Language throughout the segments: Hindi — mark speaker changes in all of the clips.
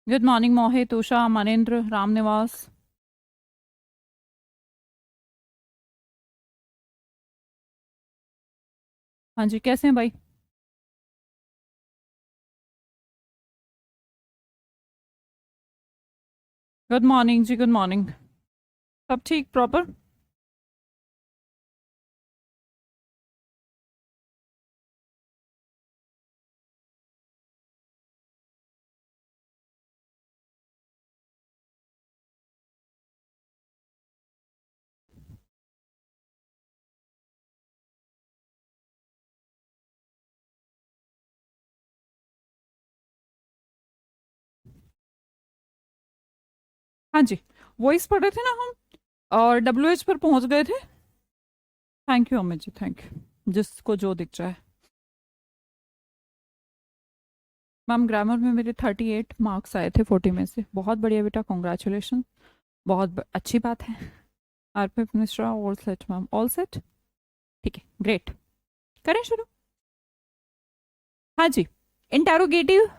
Speaker 1: गुड मॉर्निंग मोहित, उषा, मनेन्द्र, रामनिवास। हाँ जी, कैसे हैं भाई? गुड मॉर्निंग जी, गुड मॉर्निंग। सब ठीक प्रॉपर? हाँ जी, वॉइस पढ़ रहे थे ना हम, और डब्ल्यू एच पर पहुंच गए थे। Thank you Amit ji, thank you. जिसको जो दिख जाए। मैम, ग्रामर में मेरे 38 मार्क्स आए थे 40 में से। बहुत बढ़िया बेटा, कॉन्ग्रेचुलेशन। बहुत अच्छी बात है। RPF Mishra, all set ma'am, all set. ठीक है, ग्रेट। करें शुरू? हाँ जी, इंटेरोगेटिव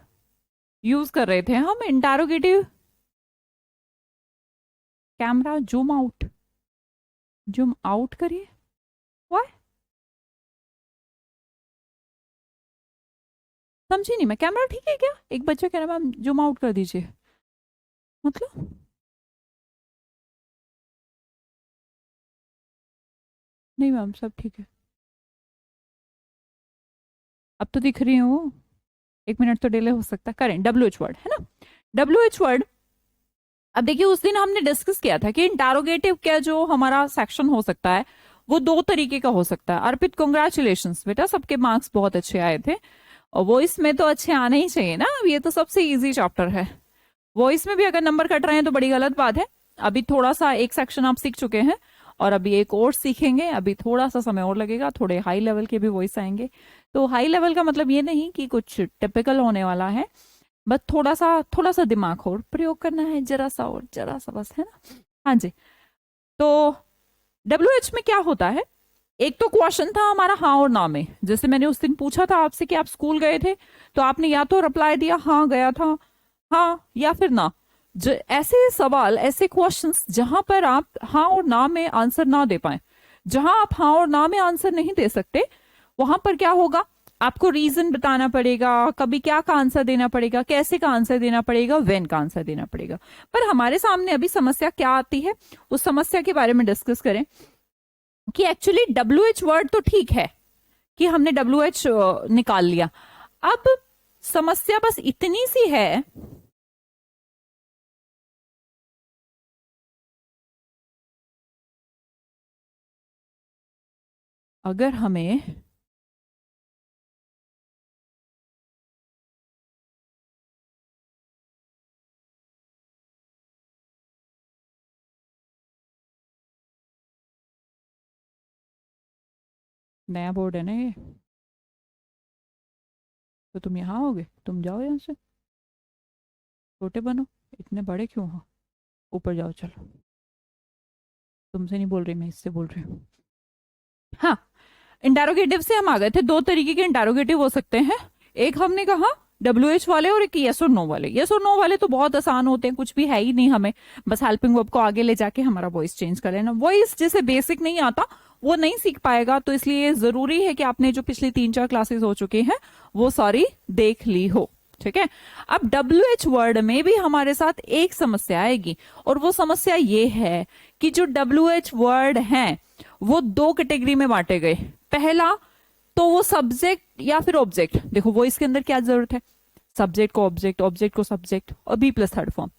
Speaker 1: यूज कर रहे थे हम। Interrogative. Camera zoom out, zoom out करिए। Why? समझी नहीं मैं। कैमरा ठीक है क्या? एक बच्चा कह रहा है मैम जूम आउट कर दीजिए। मतलब नहीं मैम, सब ठीक है। अब तो दिख रही हूँ। 1 मिनट तो डिले हो सकता है। करें डब्ल्यू एच वर्ड, है ना? W H word. अब देखिए, उस दिन हमने डिस्कस किया था कि इंटारोगेटिव का जो हमारा सेक्शन हो सकता है वो दो तरीके का हो सकता है। अर्पित, कॉन्ग्रेचुलेशन बेटा, सबके मार्क्स बहुत अच्छे आए थे। और वो इसमें तो अच्छे आने ही चाहिए ना। अब ये तो सबसे इजी चैप्टर है। वो इसमें भी अगर नंबर कट रहे हैं तो बड़ी गलत बात है। अभी थोड़ा सा एक सेक्शन आप सीख चुके हैं, और अभी एक और सीखेंगे। अभी थोड़ा सा समय और लगेगा, थोड़े हाई लेवल के भी वॉइस आएंगे। तो हाई लेवल का मतलब ये नहीं कि कुछ टिपिकल होने वाला है, बस थोड़ा सा दिमाग और प्रयोग करना है, जरा सा और जरा सा, बस, है ना? हाँ जी। तो डब्ल्यू एच में क्या होता है? एक तो क्वेश्चन था हमारा हाँ और ना में। जैसे मैंने उस दिन पूछा था आपसे कि आप स्कूल गए थे, तो आपने या तो रिप्लाई दिया हाँ गया था, हाँ, या फिर ना। ऐसे सवाल, ऐसे क्वेश्चंस जहां पर आप हाँ और ना में आंसर ना दे पाए, जहां आप हाँ और ना में आंसर नहीं दे सकते, वहां पर क्या होगा? आपको रीजन बताना पड़ेगा। कभी क्या का आंसर देना पड़ेगा, कैसे का आंसर देना पड़ेगा, व्हेन का आंसर देना पड़ेगा। पर हमारे सामने अभी समस्या क्या आती है, उस समस्या के बारे में डिस्कस करें। कि एक्चुअली डब्ल्यू एच वर्ड तो ठीक है कि हमने डब्ल्यू एच निकाल लिया। अब समस्या बस इतनी सी है। अगर हमें नया बोर्ड है ना ये, तो तुम यहाँ आओगे? तुम जाओ यहाँ से, छोटे बनो। इतने बड़े क्यों हो? ऊपर जाओ, चलो। तुमसे नहीं बोल रही मैं, इससे बोल रही हूँ। हाँ, इंटेरोगेटिव से हम आ गए थे। दो तरीके के इंटेरोगेटिव हो सकते हैं। एक हमने कहा डब्ल्यू एच वाले, और एक यस और नो वाले। यस और नो वाले तो बहुत आसान होते हैं, कुछ भी है ही नहीं हमें। बस हेल्पिंग वर्ब को आगे ले जाके हमारा वॉइस चेंज कर लेना। वॉइस जैसे बेसिक नहीं आता वो नहीं सीख पाएगा, तो इसलिए जरूरी है कि आपने जो पिछली 3-4 क्लासेस हो चुकी हैं वो सारी देख ली हो। ठीक है। अब डब्ल्यू एच वर्ड में भी हमारे साथ एक समस्या आएगी, और वो समस्या ये है कि जो डब्ल्यू एच वर्ड हैं वो दो कैटेगरी में बांटे गए। पहला, तो वो सब्जेक्ट या फिर ऑब्जेक्ट। देखो वो इसके अंदर क्या जरूरत है? सब्जेक्ट को ऑब्जेक्ट, ऑब्जेक्ट को सब्जेक्ट, और B plus third form.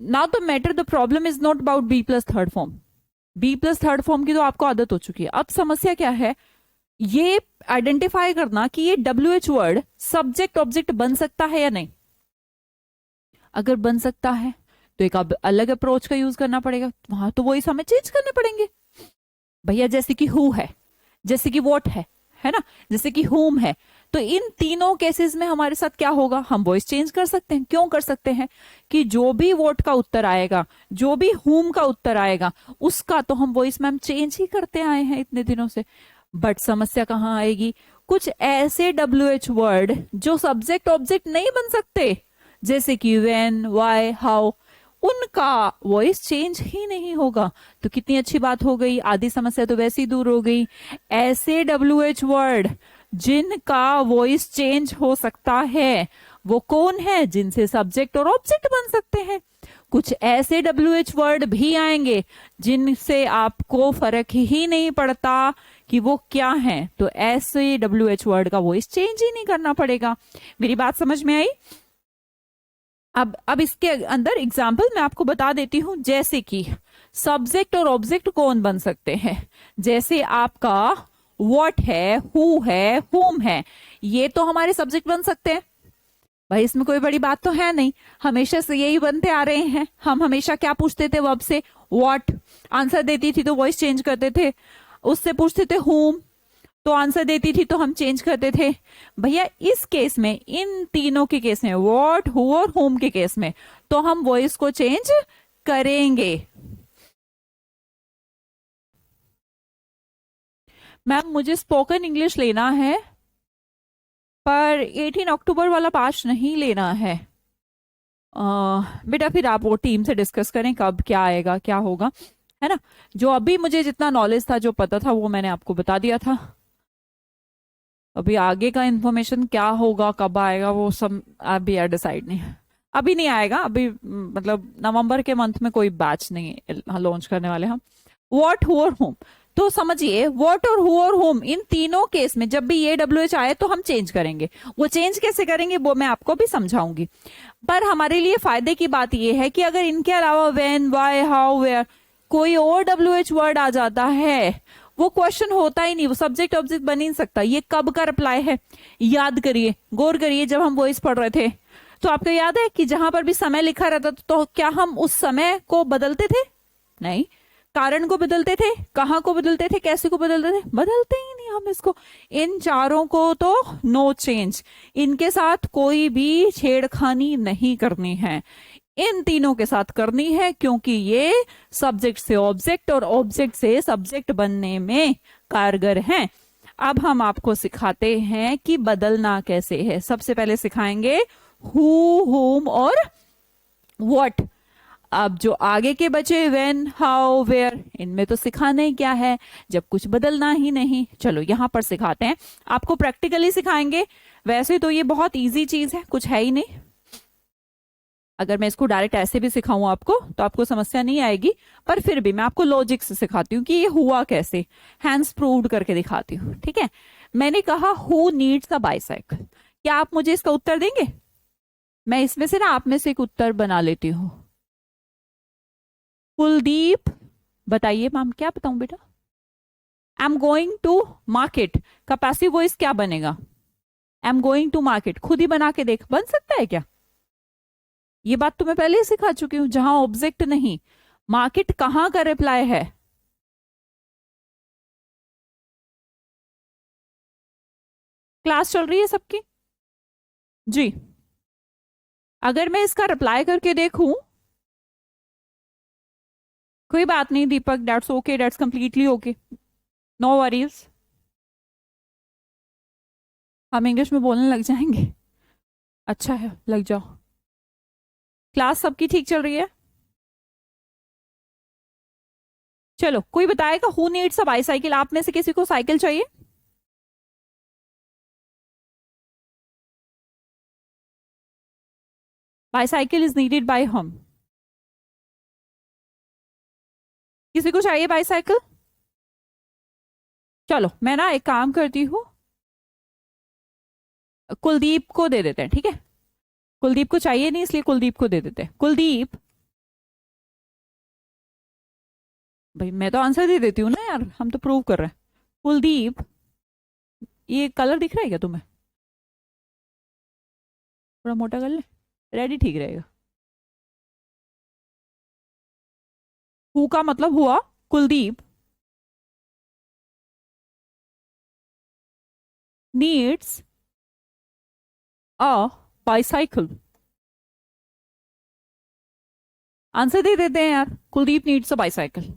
Speaker 1: Now the matter, the problem is not about B plus third form. B plus third form की तो आपको आदत हो चुकी है। अब समस्या क्या है? ये आइडेंटिफाई करना कि ये W H word subject object बन सकता है या नहीं। अगर बन सकता है तो एक अब अलग अप्रोच का यूज करना पड़ेगा, वहां तो वही हमें चेंज करने पड़ेंगे भैया। जैसे कि हु है, जैसे कि वॉट है ना, जैसे कि होम है। तो इन तीनों केसेस में हमारे साथ क्या होगा? हम वॉइस चेंज कर सकते हैं। क्यों कर सकते हैं? कि जो भी वॉट का उत्तर आएगा, जो भी होम का उत्तर आएगा, उसका तो हम वॉइस मैम चेंज ही करते आए हैं इतने दिनों से। बट समस्या कहाँ आएगी? कुछ ऐसे डब्ल्यू एच वर्ड जो सब्जेक्ट ऑब्जेक्ट नहीं बन सकते, जैसे कि व्हेन, व्हाई, हाउ, उनका वॉइस चेंज ही नहीं होगा। तो कितनी अच्छी बात हो गई, आधी समस्या तो वैसे ही दूर हो गई। ऐसे WH वर्ड जिनका वॉइस चेंज हो सकता है वो कौन है? जिनसे सब्जेक्ट और ऑब्जेक्ट बन सकते हैं। कुछ ऐसे WH वर्ड भी आएंगे जिनसे आपको फर्क ही नहीं पड़ता कि वो क्या है, तो ऐसे WH वर्ड का वॉइस चेंज ही नहीं करना पड़ेगा। मेरी बात समझ में आई? अब इसके अंदर एग्जाम्पल मैं आपको बता देती हूं, जैसे कि सब्जेक्ट और ऑब्जेक्ट कौन बन सकते हैं। जैसे आपका व्हाट है, हु है, हुम है, ये तो हमारे सब्जेक्ट बन सकते हैं। भाई इसमें कोई बड़ी बात तो है नहीं, हमेशा से यही बनते आ रहे हैं। हम हमेशा क्या पूछते थे वर्ब से? व्हाट। आंसर देती थी तो वॉइस चेंज करते थे। उससे पूछते थे हुम, तो आंसर देती थी तो हम चेंज करते थे। भैया इस केस में, इन तीनों के केस में, व्हाट, हु और हुम के केस में, तो हम वॉइस को चेंज करेंगे। मैम मुझे स्पोकन इंग्लिश लेना है पर 18 अक्टूबर वाला पास नहीं लेना है। बेटा फिर आप वो टीम से डिस्कस करें कब क्या आएगा, क्या होगा, है ना। जो अभी मुझे जितना नॉलेज था, जो पता था, वो मैंने आपको बता दिया था। अभी आगे का इंफॉर्मेशन क्या होगा, कब आएगा, वो सब अभी यार डिसाइड नहीं है। अभी नहीं आएगा, अभी मतलब नवंबर के मंथ में कोई बैच नहीं लॉन्च करने वाले हम। व्हाट, हु और होम, तो समझिए व्हाट और हु और होम, इन तीनों केस में जब भी ये WH आए तो हम चेंज करेंगे। वो चेंज कैसे करेंगे वो मैं आपको भी समझाऊंगी। पर हमारे लिए फायदे की बात यह है कि अगर इनके अलावा व्हेन, व्हाई, हाउ, वेयर कोई और WH वर्ड आ जाता है, वो क्वेश्चन होता ही नहीं, वो सब्जेक्ट ऑब्जेक्ट बन ही नहीं सकता। ये कब का रिप्लाई है, याद करिए, गौर करिए। जब हम वॉइस पढ़ रहे थे तो आपको याद है कि जहां पर भी समय लिखा रहता था तो क्या हम उस समय को बदलते थे? नहीं। कारण को बदलते थे, कहाँ को बदलते थे, कैसे को बदलते थे? बदलते ही नहीं हम इसको। इन चारों को तो नो चेंज, इनके साथ कोई भी छेड़खानी नहीं करनी है। इन तीनों के साथ करनी है क्योंकि ये सब्जेक्ट से ऑब्जेक्ट और ऑब्जेक्ट से सब्जेक्ट बनने में कारगर हैं। अब हम आपको सिखाते हैं कि बदलना कैसे है। सबसे पहले सिखाएंगे हु, हुम और व्हाट। अब जो आगे के बचे व्हेन, हाउ, वेयर, इनमें तो सिखाना ही क्या है जब कुछ बदलना ही नहीं। चलो यहां पर सिखाते हैं, आपको प्रैक्टिकली सिखाएंगे। वैसे तो ये बहुत इजी चीज है, कुछ है ही नहीं। अगर मैं इसको डायरेक्ट ऐसे भी सिखाऊं आपको तो आपको समस्या नहीं आएगी, पर फिर भी मैं आपको लॉजिक से सिखाती हूँ कि ये हुआ कैसे, हैंड्स प्रूव्ड करके दिखाती हूँ। ठीक है, मैंने कहा हु नीड्स अ बाइसाइकिल, क्या आप मुझे इसका उत्तर देंगे? मैं इसमें से ना आप में से एक उत्तर बना लेती हूँ। कुलदीप, बताइए मैम क्या बताऊं बेटा? I am going to market का पैसिव वॉइस क्या बनेगा? I am going to market, खुद ही बना के देख, बन सकता है क्या? ये बात तो मैं पहले ही सिखा चुकी हूं, जहां ऑब्जेक्ट नहीं। मार्केट कहां का रिप्लाई है? क्लास चल रही है सबकी? जी। अगर मैं इसका रिप्लाई करके देखूं, कोई बात नहीं Deepak, that's okay, that's completely okay, no worries, हम इंग्लिश में बोलने लग जाएंगे। अच्छा है, लग जाओ। क्लास सबकी ठीक चल रही है? चलो कोई बताएगा हु नीड्स अ बाईसाइकिल? आप में से किसी को साइकिल चाहिए? बाईसाइकिल इज नीडेड बाय हम। किसी को चाहिए बाईसाइकिल? चलो मैं ना एक काम करती हूँ, कुलदीप को दे देते हैं, ठीक है। कुलदीप को चाहिए नहीं इसलिए कुलदीप को दे देते हैं। कुलदीप, भाई मैं तो आंसर दे देती हूँ ना यार, हम तो प्रूव कर रहे हैं। कुलदीप, ये कलर दिख रहा है क्या तुम्हें? थोड़ा मोटा कर ले, रेडी ठीक रहेगा। हु का मतलब हुआ, Kuldeep needs a bicycle. Answer दे देते हैं यार, कुलदीप नीड्स अ बाइसाइकिल।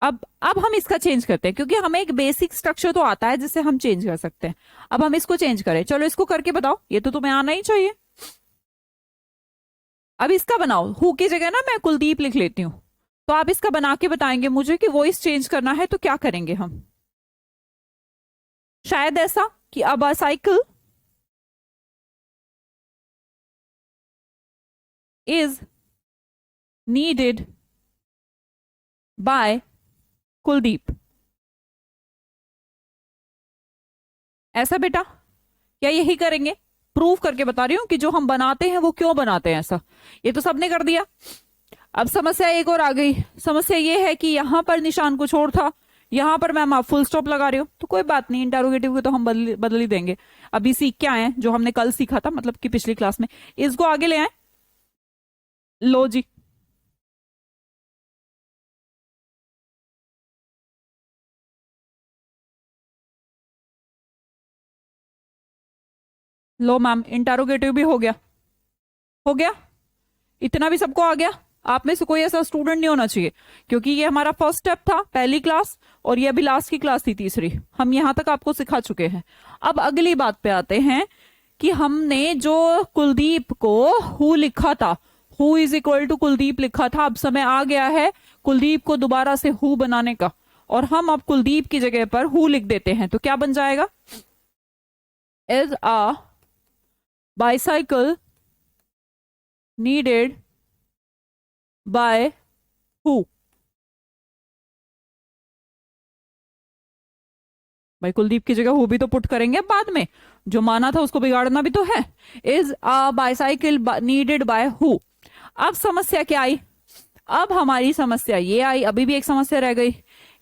Speaker 1: अब हम इसका चेंज करते हैं क्योंकि हमें एक बेसिक स्ट्रक्चर तो आता है जिससे हम चेंज कर सकते हैं। अब हम इसको चेंज करें, चलो इसको करके बताओ, ये तो तुम्हें आना ही चाहिए। अब इसका बनाओ, हु की जगह ना मैं कुलदीप लिख लेती हूँ, तो आप इसका बना के बताएंगे मुझे कि वॉइस चेंज करना है तो क्या करेंगे हम। शायद ऐसा कि अब cycle is needed bye Kuldeep. ऐसा बेटा, क्या यही करेंगे? प्रूव करके बता रही हूं कि जो हम बनाते हैं वो क्यों बनाते हैं ऐसा। ये तो सबने कर दिया। अब समस्या एक और आ गई। समस्या ये है कि यहां पर निशान कुछ और था, यहां पर मैम आप फुल स्टॉप लगा रहे हो, तो कोई बात नहीं, इंटरोगेटिव को तो हम बदल ही देंगे। अभी सीख के आए हैं जो हमने कल सीखा था, मतलब कि पिछली क्लास में। इसको आगे ले आए। लो जी, लो मैम, इंटरोगेटिव भी हो गया। हो गया, इतना भी सबको आ गया। आप में से कोई ऐसा स्टूडेंट नहीं होना चाहिए, क्योंकि ये हमारा फर्स्ट स्टेप था, पहली क्लास, और ये अभी लास्ट की क्लास थी, तीसरी। हम यहां तक आपको सिखा चुके हैं। अब अगली बात पे आते हैं कि हमने जो कुलदीप को हु लिखा था, who is equal to Kuldeep लिखा था, अब समय आ गया है कुलदीप को दोबारा से हु बनाने का। और हम अब कुलदीप की जगह पर हु लिख देते हैं, तो क्या बन जाएगा? Is a bicycle needed by who. भाई कुलदीप की जगह हु भी तो पुट करेंगे बाद में, जो माना था उसको बिगाड़ना भी तो है। Is a bicycle needed by who. अब समस्या क्या आई? अब हमारी समस्या ये आई, अभी भी एक समस्या रह गई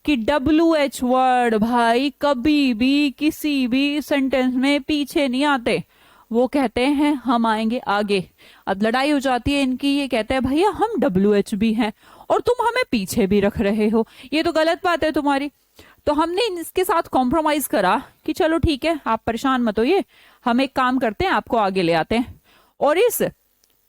Speaker 1: कि WH वर्ड भाई कभी भी किसी भी सेंटेंस में पीछे नहीं आते। वो कहते हैं हम आएंगे आगे। अब लड़ाई हो जाती है इनकी, ये कहते हैं भैया हम WH भी हैं और तुम हमें पीछे भी रख रहे हो, ये तो गलत बात है तुम्हारी। तो हमने इसके साथ कॉम्प्रोमाइज करा कि चलो ठीक है, आप परेशान मत होइए, हम एक काम करते हैं, आपको आगे ले आते हैं। और इस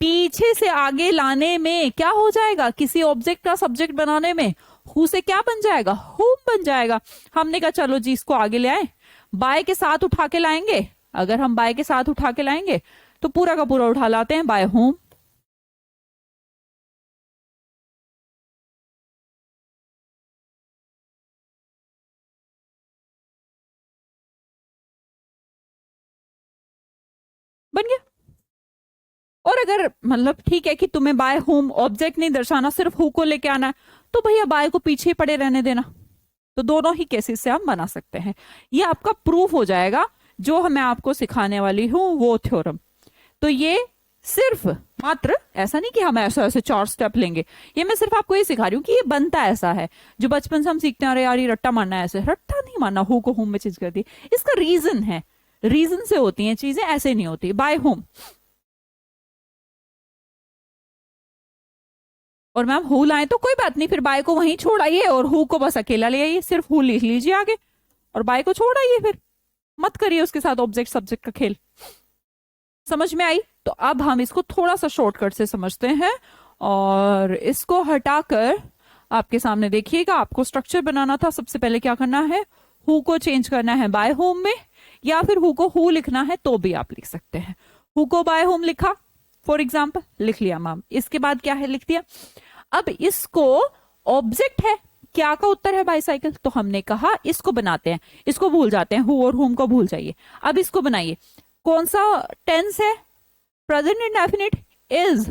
Speaker 1: पीछे से आगे लाने में क्या हो जाएगा? किसी ऑब्जेक्ट का सब्जेक्ट बनाने में हु से क्या बन जाएगा? हुम बन जाएगा। हमने कहा चलो जी इसको आगे ले आए, बाय के साथ उठा के लाएंगे। अगर हम बाय के साथ उठा के लाएंगे तो पूरा का पूरा उठा लाते हैं, बाय होम। बन गया। और अगर मतलब ठीक है कि तुम्हें बाय होम ऑब्जेक्ट नहीं दर्शाना, सिर्फ हु को लेके आना है, तो भैया बाय को पीछे ही पड़े रहने देना। तो दोनों ही केसेस से हम बना सकते हैं। ये आपका प्रूफ हो जाएगा जो मैं आपको सिखाने वाली हूं, वो थ्योरम। तो ये सिर्फ मात्र ऐसा नहीं कि हम ऐसा ऐसे 4 स्टेप लेंगे, ये मैं सिर्फ आपको ये सिखा रही हूँ कि ये बनता ऐसा है। जो बचपन से हम सीखते हैं, अरे यार ये रट्टा मारना है, ऐसे रट्टा नहीं मारना, हु को होम में चीज कर दी। इसका रीजन है, रीजन से होती हैं चीजें, ऐसे नहीं होती। बाय होम और मैम हु लाए तो कोई बात नहीं, फिर बाय को वहीं छोड़ आइए और हु को बस अकेला ले आइए, सिर्फ हु लिख लीजिए आगे और बाय को छोड़ आइए, फिर मत करिए उसके साथ ऑब्जेक्ट सब्जेक्ट का खेल। समझ में आई? तो अब हम इसको थोड़ा सा शॉर्टकट से समझते हैं और इसको हटाकर आपके सामने देखिएगा। आपको स्ट्रक्चर बनाना था, सबसे पहले क्या करना है, हु को चेंज करना है बाय होम में, या फिर हु को हु लिखना है तो भी आप लिख सकते हैं। हु को बाय होम लिखा, फॉर एग्जाम्पल लिख लिया मैम, इसके बाद क्या है लिख दिया। अब इसको ऑब्जेक्ट है, क्या का उत्तर है बाइसाइकिल, तो हमने कहा इसको बनाते हैं, इसको भूल जाते हैं, हु और हुम को भूल जाइए। अब इसको बनाइए, कौन सा टेंस है? Present indefinite. Is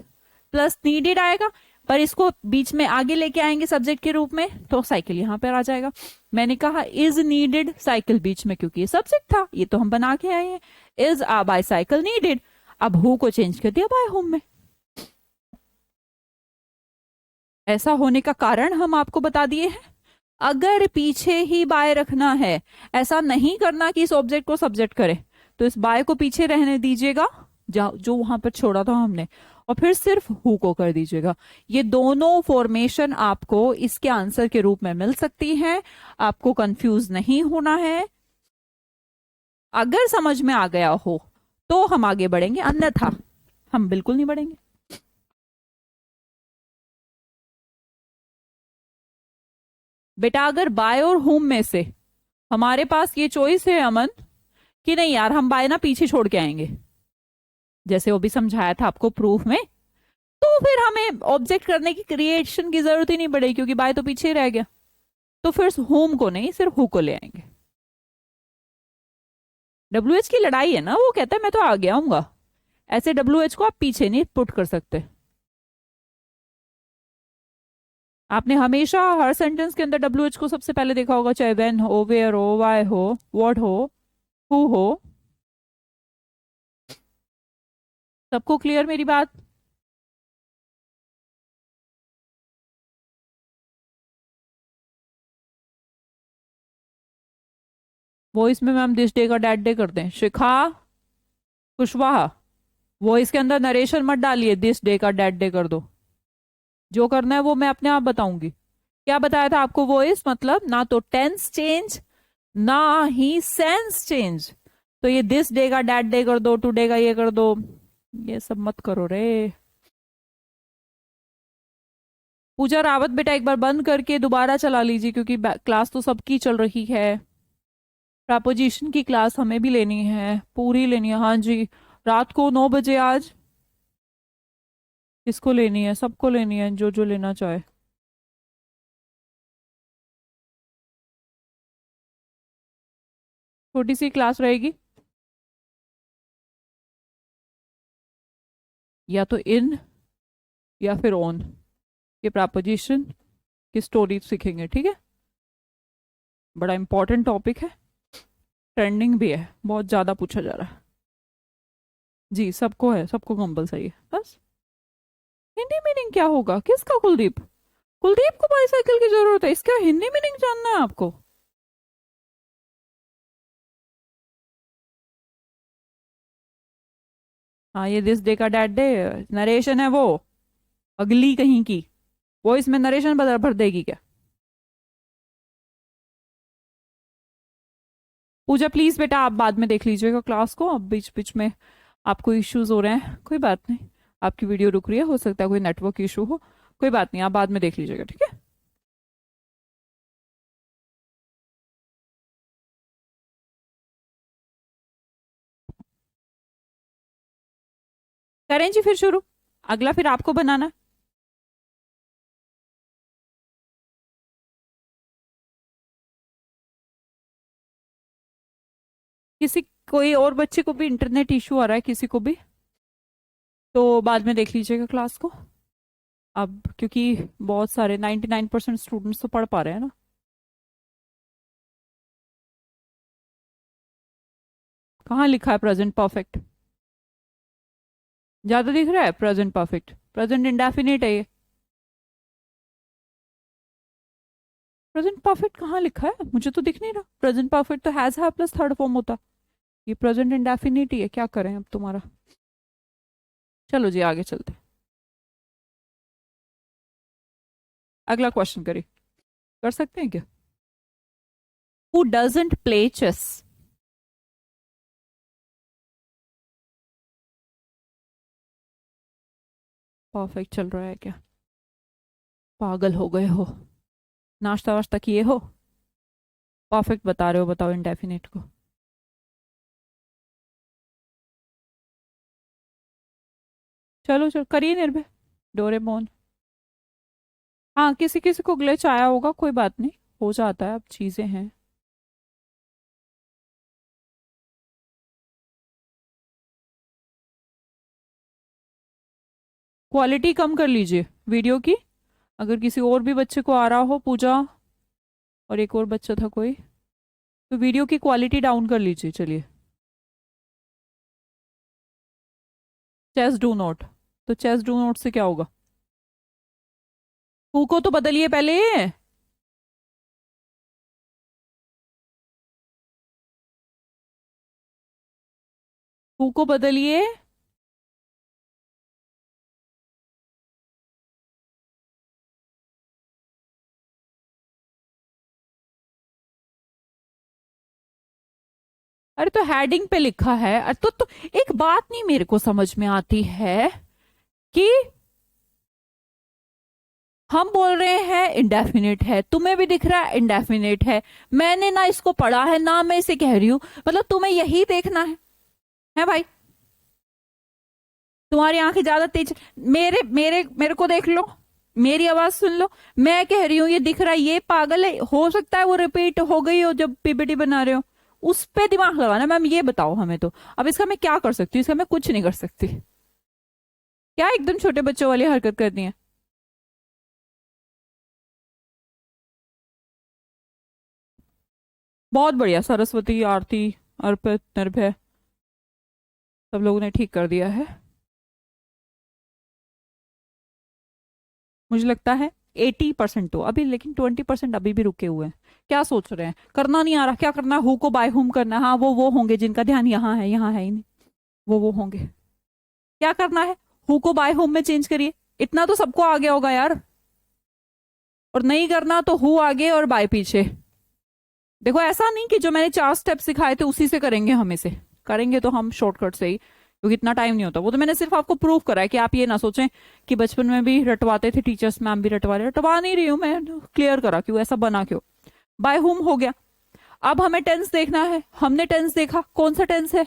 Speaker 1: plus needed आएगा, पर इसको बीच में आगे लेके आएंगे सब्जेक्ट के रूप में, तो साइकिल यहां पर आ जाएगा। मैंने कहा इज नीडेड, साइकिल बीच में क्योंकि ये सब्जेक्ट था, ये तो हम बना के आए हैं। इज आ बाइसाइकिल नीडेड, अब हु को चेंज कर दिया बाय होम में। ऐसा होने का कारण हम आपको बता दिए हैं। अगर पीछे ही बाय रखना है, ऐसा नहीं करना कि इस ऑब्जेक्ट को सब्जेक्ट करे, तो इस बाय को पीछे रहने दीजिएगा जो वहां पर छोड़ा था हमने, और फिर सिर्फ हु को कर दीजिएगा। ये दोनों फॉर्मेशन आपको इसके आंसर के रूप में मिल सकती है, आपको कंफ्यूज नहीं होना है। अगर समझ में आ गया हो तो हम आगे बढ़ेंगे, अन्यथा हम बिल्कुल नहीं बढ़ेंगे। बेटा अगर बाय और होम में से हमारे पास ये चॉइस है अमन कि नहीं यार हम बाय ना पीछे छोड़ के आएंगे, जैसे वो भी समझाया था आपको प्रूफ में, तो फिर हमें ऑब्जेक्ट करने की क्रिएशन की जरूरत ही नहीं पड़ेगी, क्योंकि बाय तो पीछे ही रह गया। तो फिर होम को नहीं, सिर्फ हु को ले आएंगे। डब्ल्यू एच की लड़ाई है ना, वो कहता है मैं तो आगे आऊंगा। ऐसे डब्ल्यू एच को आप पीछे नहीं पुट कर सकते। आपने हमेशा हर सेंटेंस के अंदर डब्ल्यू एच को सबसे पहले देखा होगा, चाहे वेन हो, वेयर हो, वाई हो, व्हाट हो, हु हो। सबको क्लियर मेरी बात? वॉइस में मैम दिस डे का डैट डे करते हैं। शिखा, कुशवाहा, वॉइस के अंदर नरेशन मत डालिए, दिस डे का डैट डे कर दो। जो करना है वो मैं अपने आप बताऊंगी। क्या बताया था आपको? वॉइस मतलब ना तो टेंस चेंज ना ही सेंस चेंज। तो ये दिस डे का डैट डे कर दो, टुडे का ये कर दो, ये सब मत करो रे। पूजा रावत बेटा एक बार बंद करके दोबारा चला लीजिए, क्योंकि क्लास तो सबकी चल रही है। प्रपोजिशन की क्लास हमें भी लेनी है, पूरी लेनी है। हाँ जी, रात को 9 बजे आज। किसको लेनी है? सबको लेनी है, जो जो लेना चाहे। छोटी सी क्लास रहेगी, या तो इन या फिर ऑन। ये प्रपोजिशन की स्टोरी सीखेंगे, ठीक है? बड़ा इंपॉर्टेंट टॉपिक है, ट्रेंडिंग भी है, बहुत ज्यादा पूछा जा रहा है। जी सबको है, सबको कंपलसरी है बस। हिंदी मीनिंग क्या होगा? किसका? कुलदीप? कुलदीप को बाईसाइकिल की जरूरत है, इसका हिंदी मीनिंग जानना है आपको? हाँ, ये दिस डे का डैट डे नरेशन है वो, अगली कहीं की। वो इसमें नरेशन भर भर देगी क्या? पूजा प्लीज बेटा आप बाद में देख लीजिएगा क्लास को, अब बीच बीच में आपको इश्यूज हो रहे हैं, कोई बात नहीं। आपकी वीडियो रुक रही है, हो सकता है कोई नेटवर्क इशू हो, कोई बात नहीं, आप बाद में देख लीजिएगा, ठीक है? करें जी फिर शुरू, अगला फिर आपको बनाना है। किसी कोई और बच्चे को भी इंटरनेट इशू आ रहा है किसी को भी, तो बाद में देख लीजिएगा क्लास को। अब क्योंकि बहुत सारे 99% स्टूडेंट्स तो पढ़ पा रहे हैं ना। कहाँ लिखा है प्रेजेंट परफेक्ट? ज्यादा दिख रहा है प्रेजेंट परफेक्ट? प्रेजेंट इंडेफिनिट है ये। प्रेजेंट परफेक्ट कहाँ लिखा है? मुझे तो दिख नहीं रहा। प्रेजेंट परफेक्ट तो हैज है प्लस थर्ड फॉर्म होता। ये प्रेजेंट इंडेफिनिट ही है, क्या करें अब तुम्हारा। चलो जी आगे चलते, अगला क्वेश्चन करिए। कर सकते हैं क्या? Who doesn't play chess? Perfect चल रहा है क्या? पागल हो गए हो? नाश्ता वाश्ता किए हो? परफेक्ट बता रहे हो, बताओ इंडेफिनिट को। चलो चलो करिए निर्भय। डोरेमोन। हाँ किसी किसी को ग्लिच आया होगा, कोई बात नहीं, हो जाता है, अब चीजें हैं। क्वालिटी कम कर लीजिए वीडियो की, अगर किसी और भी बच्चे को आ रहा हो, पूजा और एक और बच्चा था कोई, तो वीडियो की क्वालिटी डाउन कर लीजिए। चलिए, चेस डू नॉट, तो चेस डू नॉट से क्या होगा? हु को तो बदलिए पहले। हु को बदलिए। अरे तो हेडिंग पे लिखा है। अरे तो एक बात नहीं मेरे को समझ में आती है कि हम बोल रहे हैं इंडेफिनिट है, तुम्हें भी दिख रहा है इंडेफिनिट है, मैंने ना इसको पढ़ा है ना मैं इसे कह रही हूं, मतलब तुम्हें यही देखना है भाई? तुम्हारी आंखें ज्यादा तेज, मेरे मेरे मेरे को देख लो, मेरी आवाज सुन लो, मैं कह रही हूँ ये दिख रहा है, ये पागल है, हो सकता है वो रिपीट हो गई हो जब पीपीटी बना रहे हो, उस पे दिमाग लगाना मैम, ये बताओ हमें तो। अब इसका मैं क्या कर सकती हूँ, इसका मैं कुछ नहीं कर सकती। क्या एकदम छोटे बच्चों वाली हरकत करनी है। बहुत बढ़िया, सरस्वती, आरती, अर्पित, निर्भय, सब लोगों ने ठीक कर दिया है। मुझे लगता है 80% तो अभी, लेकिन 20% अभी भी रुके हुए हैं। क्या सोच रहे हैं, करना नहीं आ रहा, क्या करना है, हु को बाय हुम करना है। हाँ, वो होंगे जिनका ध्यान यहाँ है ही नहीं, वो होंगे। क्या करना है, हु को बाय हुम में चेंज करिए, इतना तो सबको आ गया होगा यार। और नहीं करना तो हु आगे और बाय पीछे। देखो ऐसा नहीं कि जो मैंने 4 स्टेप सिखाए थे उसी से करेंगे, हम इसे करेंगे तो हम शॉर्टकट से ही, क्योंकि इतना टाइम नहीं होता। वो तो मैंने सिर्फ आपको प्रूव करा है कि आप ये ना सोचें कि बचपन में भी रटवाते थे टीचर्स, मैम भी रटवा नहीं रही हूँ मैं, क्लियर करा क्यों ऐसा बना क्यों। बाय हुम हो गया। अब हमें टेंस देखना है, हमने टेंस देखा, कौन सा टेंस है,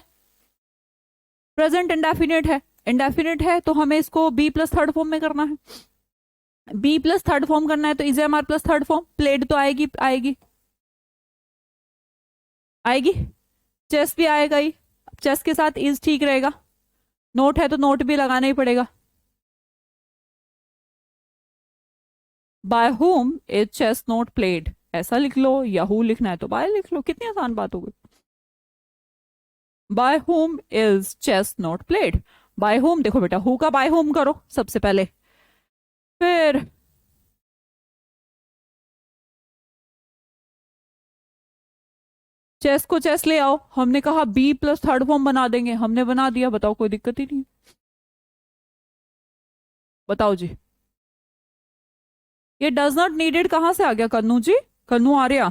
Speaker 1: प्रेजेंट इंडेफिनिट है। इंडेफिनिट है तो हमें इसको बी प्लस थर्ड फॉर्म में करना है। बी प्लस थर्ड फॉर्म करना है तो is am are plus third form, played तो आएगी आएगी आएगी, चेस भी आएगा ही, चेस के साथ इज ठीक रहेगा, नोट है तो नोट भी लगाना ही पड़ेगा। Bye whom is chess not played, ऐसा लिख लो, या हु लिखना है तो बाय लिख लो, कितनी आसान बात हो गई। By whom is chess not played, by whom, देखो बेटा हु का बाय हुम करो सबसे पहले, फिर चेस को चेस ले आओ, हमने कहा बी प्लस थर्ड फॉर्म बना देंगे, हमने बना दिया, बताओ कोई दिक्कत ही नहीं। बताओ जी, ये डज नॉट नीडेड कहां से आ गया कन्नू जी, कन्नू आर्या,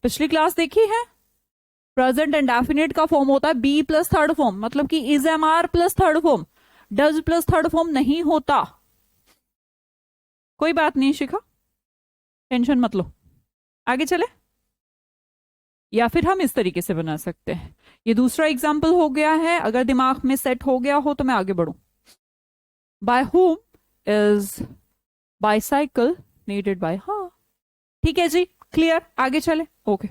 Speaker 1: पिछली क्लास देखी है। प्रेजेंट इंडेफिनिट का फॉर्म होता है बी प्लस थर्ड फॉर्म, मतलब कि is am are plus third form, does plus third form नहीं होता। कोई बात नहीं शिखा, टेंशन मत लो, आगे चले। या फिर हम इस तरीके से बना सकते हैं, ये दूसरा एग्जाम्पल हो गया है, अगर दिमाग में सेट हो गया हो तो मैं आगे बढ़ू। Bye whom is bicycle needed bye, हाँ ठीक है जी, क्लियर, आगे चले। Okay,